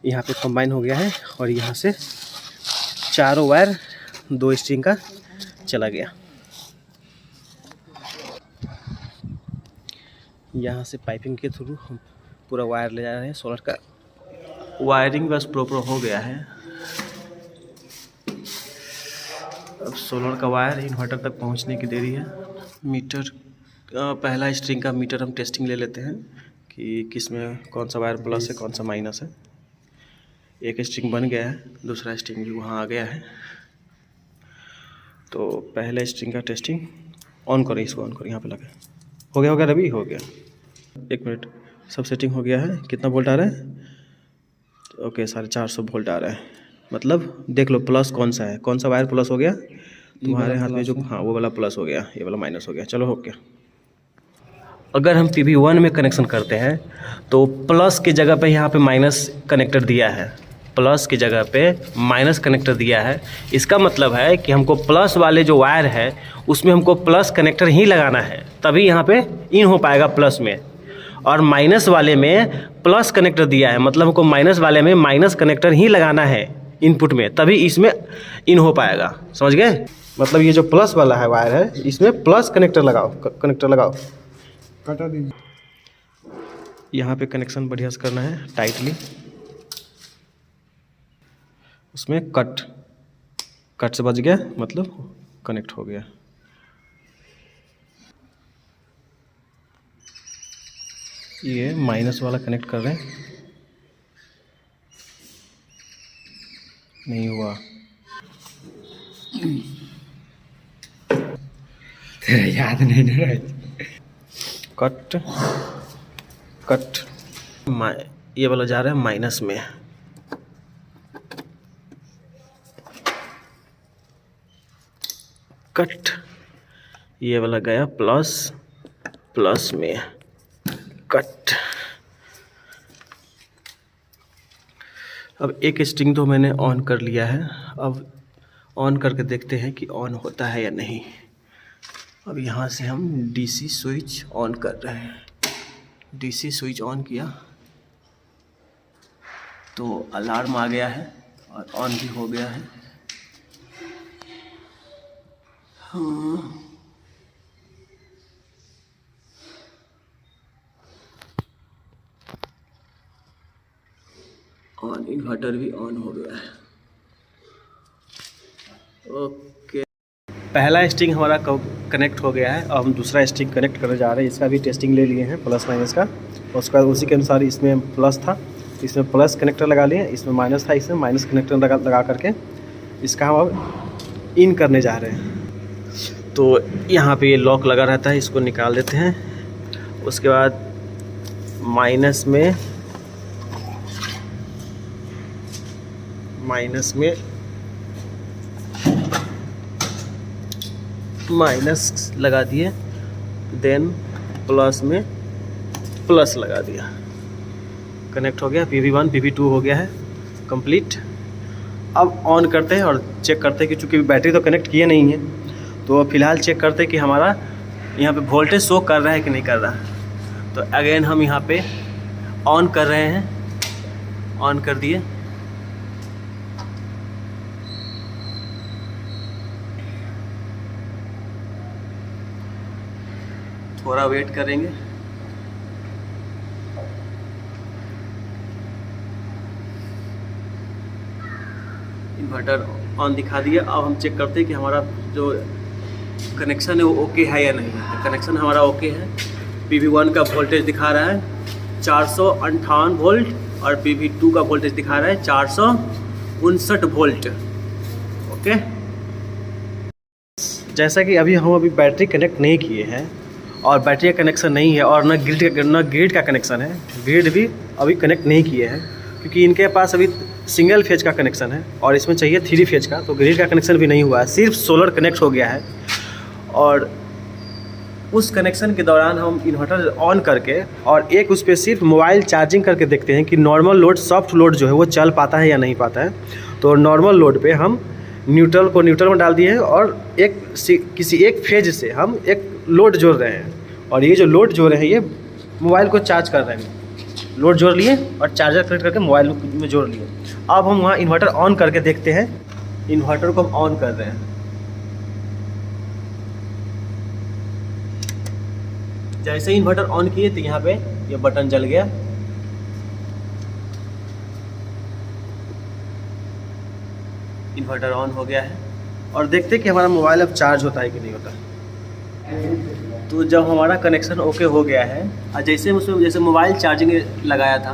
यहाँ पे कंबाइन हो गया है और यहाँ से चारों वायर 2 स्ट्रिंग का चला गया। यहाँ से पाइपिंग के थ्रू हम पूरा वायर ले जा रहे हैं। सोलर का वायरिंग बस प्रॉपर हो गया है। अब सोलर का वायर इन्वर्टर तक पहुँचने की देरी है। मीटर पहला स्ट्रिंग का मीटर हम टेस्टिंग ले लेते हैं कि किस में कौन सा वायर प्लस है कौन सा माइनस है। एक स्ट्रिंग बन गया है, दूसरा स्ट्रिंग भी वहाँ आ गया है। तो पहले स्ट्रिंग का टेस्टिंग ऑन करें, इसको ऑन करें, यहाँ पे लगे। हो गया रवि, हो गया। 1 मिनट, सब सेटिंग हो गया है। कितना वोल्ट आ रहा है? ओके, 450 वोल्ट आ रहा है। मतलब देख लो प्लस कौन सा है, कौन सा वायर प्लस हो गया तुम्हारे हाथ में जो, हाँ वो वाला प्लस हो गया, ये वाला माइनस हो गया। चलो हो गया। अगर हम PV1 में कनेक्शन करते हैं तो प्लस की जगह पे यहाँ पे माइनस कनेक्टर दिया है, प्लस की जगह पे माइनस कनेक्टर दिया है। इसका मतलब है कि हमको प्लस वाले जो वायर है उसमें हमको प्लस कनेक्टर ही लगाना है, तभी यहाँ पे इन हो पाएगा प्लस में। और माइनस वाले में प्लस कनेक्टर दिया है, मतलब हमको माइनस वाले में माइनस कनेक्टर ही लगाना है इनपुट में, तभी इसमें इन हो पाएगा। समझ गए? मतलब ये जो प्लस वाला है वायर है इसमें प्लस कनेक्टर लगाओ, कनेक्टर लगाओ। कटा दीजिए। यहाँ पे कनेक्शन बढ़िया से करना है टाइटली। उसमें कट से बच गया, मतलब कनेक्ट हो गया। ये माइनस वाला कनेक्ट कर रहे हैं, नहीं हुआ। तेरा याद नहीं रहा। कट ये वाला जा रहा है माइनस में। कट ये वाला गया प्लस में। कट। अब एक स्ट्रिंग तो मैंने ऑन कर लिया है, अब ऑन करके देखते हैं कि ऑन होता है या नहीं। अब यहाँ से हम DC स्विच ऑन कर रहे हैं। DC स्विच ऑन किया तो अलार्म आ गया है और ऑन भी हो गया है। ऑन, इन्वर्टर भी ऑन हो गया है। ओके, पहला स्ट्रिंग हमारा कनेक्ट हो गया है। अब हम दूसरा स्ट्रिंग कनेक्ट करने जा रहे हैं। इसका भी टेस्टिंग ले लिए हैं प्लस माइनस का। उसके बाद उसी के अनुसार इसमें प्लस था, इसमें प्लस कनेक्टर लगा लिए, इसमें माइनस था, इसमें माइनस कनेक्टर लगा करके इसका हम अब इन करने जा रहे हैं। तो यहाँ पे ये लॉक लगा रहता है, इसको निकाल देते हैं। उसके बाद माइनस माइनस लगा दिए, देन प्लस में प्लस लगा दिया। कनेक्ट हो गया। PV1 PV2 हो गया है कंप्लीट। अब ऑन करते हैं और चेक करते हैं कि चूँकि बैटरी तो कनेक्ट किए नहीं है, तो फ़िलहाल चेक करते हैं कि हमारा यहाँ पे वोल्टेज शो कर रहा है कि नहीं कर रहा है। तो अगेन हम यहाँ पे ऑन कर रहे हैं, ऑन कर दिए। थोड़ा वेट करेंगे। इन्वर्टर ऑन दिखा दिया। अब हम चेक करते हैं कि हमारा जो कनेक्शन है वो ओके है या नहीं है। कनेक्शन हमारा ओके है। PV1 का वोल्टेज दिखा रहा है 458 वोल्ट और PV2 का वोल्टेज दिखा रहा है 459 वोल्ट। ओके, जैसा कि अभी बैटरी कनेक्ट नहीं किए हैं और बैटरी का कनेक्शन नहीं है और न ग्रिड का कनेक्शन है। ग्रिड भी अभी कनेक्ट नहीं किए हैं क्योंकि इनके पास अभी सिंगल फेज का कनेक्शन है और इसमें चाहिए 3 फेज का। तो ग्रिड का कनेक्शन भी नहीं हुआ है, सिर्फ सोलर कनेक्ट हो गया है। और उस कनेक्शन के दौरान हम इन्वर्टर ऑन करके और एक उस पर सिर्फ मोबाइल चार्जिंग करके देखते हैं कि नॉर्मल लोड, सॉफ्ट लोड जो है वो चल पाता है या नहीं पाता है। तो नॉर्मल लोड पे हम न्यूट्रल को न्यूट्रल में डाल दिए हैं और किसी एक फेज से हम एक लोड जोड़ रहे हैं और ये जो लोड जोड़ रहे हैं ये मोबाइल को चार्ज कर रहे हैं। लोड जोड़ लिए और चार्जर कनेक्ट करके मोबाइल में जोड़ लिए। अब हम वहाँ इन्वर्टर ऑन करके देखते हैं। इन्वर्टर को हम ऑन कर रहे हैं। जैसे ही इन्वर्टर ऑन किए तो यहाँ पे ये बटन जल गया। इन्वर्टर ऑन हो गया है और देखते हैं कि हमारा मोबाइल अब चार्ज होता है कि नहीं होता। तो जब हमारा कनेक्शन ओके हो गया है और जैसे मोबाइल चार्जिंग लगाया था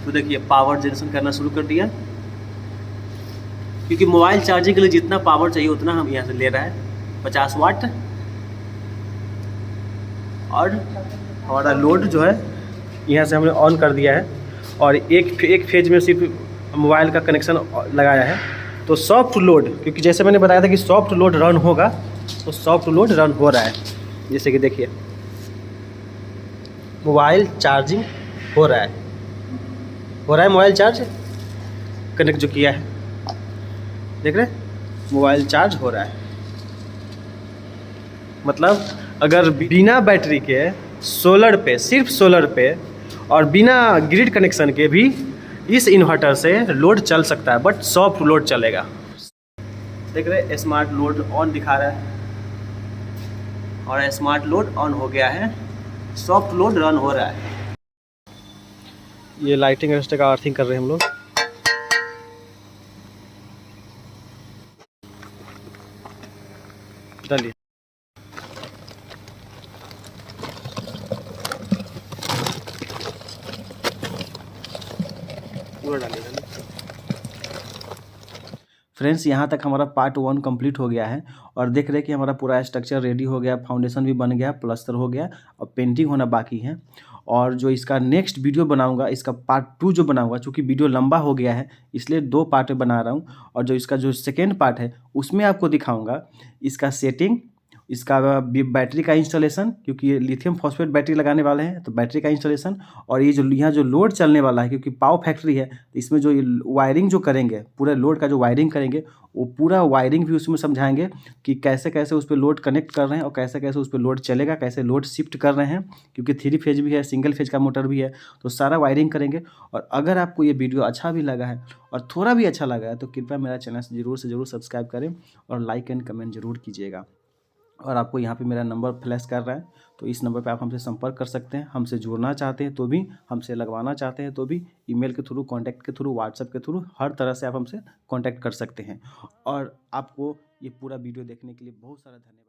तो देखिए पावर जनरेशन करना शुरू कर दिया। क्योंकि मोबाइल चार्जिंग के लिए जितना पावर चाहिए उतना हम यहाँ से ले रहा है 50 वाट। और हमारा लोड जो है यहाँ से हमने ऑन कर दिया है और एक फेज में सिर्फ मोबाइल का कनेक्शन लगाया है। तो सॉफ्ट लोड, क्योंकि जैसे मैंने बताया था कि सॉफ्ट लोड रन होगा, तो सॉफ्ट लोड रन हो रहा है। जैसे कि देखिए मोबाइल चार्जिंग हो रहा है मोबाइल चार्ज कनेक्ट जो किया है, देख रहे मोबाइल चार्ज हो रहा है। मतलब अगर बिना बैटरी के सोलर पे, सिर्फ सोलर पे और बिना ग्रिड कनेक्शन के भी इस इन्वर्टर से लोड चल सकता है, बट सॉफ्ट लोड चलेगा। देख रहे स्मार्ट लोड ऑन दिखा रहा है और स्मार्ट लोड ऑन हो गया है, सॉफ्ट लोड रन हो रहा है। ये लाइटिंग रजिस्टर का अर्थिंग कर रहे हैं हम लोग। डालिए पूरा डालिए। फ्रेंड्स, यहाँ तक हमारा पार्ट 1 कंप्लीट हो गया है और देख रहे हैं कि हमारा पूरा स्ट्रक्चर रेडी हो गया, फाउंडेशन भी बन गया, प्लास्टर हो गया और पेंटिंग होना बाकी है। और जो इसका नेक्स्ट वीडियो बनाऊंगा, इसका पार्ट 2 जो बनाऊंगा, चूँकि वीडियो लंबा हो गया है इसलिए 2 पार्ट में बना रहा हूँ। और जो इसका जो सेकेंड पार्ट है उसमें आपको दिखाऊँगा इसका सेटिंग, इसका बैटरी का इंस्टॉलेशन, क्योंकि ये लिथियम फॉस्फेट बैटरी लगाने वाले हैं तो बैटरी का इंस्टॉलेशन, और ये जो यहाँ जो लोड चलने वाला है क्योंकि पावर फैक्ट्री है तो इसमें जो वायरिंग जो करेंगे, पूरे लोड का जो वायरिंग करेंगे वो पूरा वायरिंग भी उसमें समझाएंगे कि कैसे कैसे उस पर लोड कनेक्ट कर रहे हैं और कैसे कैसे उस पर लोड चलेगा, कैसे लोड शिफ्ट कर रहे हैं, क्योंकि 3 फेज भी है, सिंगल फेज का मोटर भी है, तो सारा वायरिंग करेंगे। और अगर आपको ये वीडियो अच्छा भी लगा है और थोड़ा भी अच्छा लगा है तो कृपया मेरा चैनल ज़रूर से ज़रूर सब्सक्राइब करें और लाइक एंड कमेंट ज़रूर कीजिएगा। और आपको यहाँ पे मेरा नंबर फ्लैश कर रहा है तो इस नंबर पे आप हमसे संपर्क कर सकते हैं। हमसे जुड़ना चाहते हैं तो भी, हमसे लगवाना चाहते हैं तो भी, ईमेल के थ्रू, कॉन्टैक्ट के थ्रू, व्हाट्सएप के थ्रू, हर तरह से आप हमसे कॉन्टैक्ट कर सकते हैं। और आपको ये पूरा वीडियो देखने के लिए बहुत सारा धन्यवाद।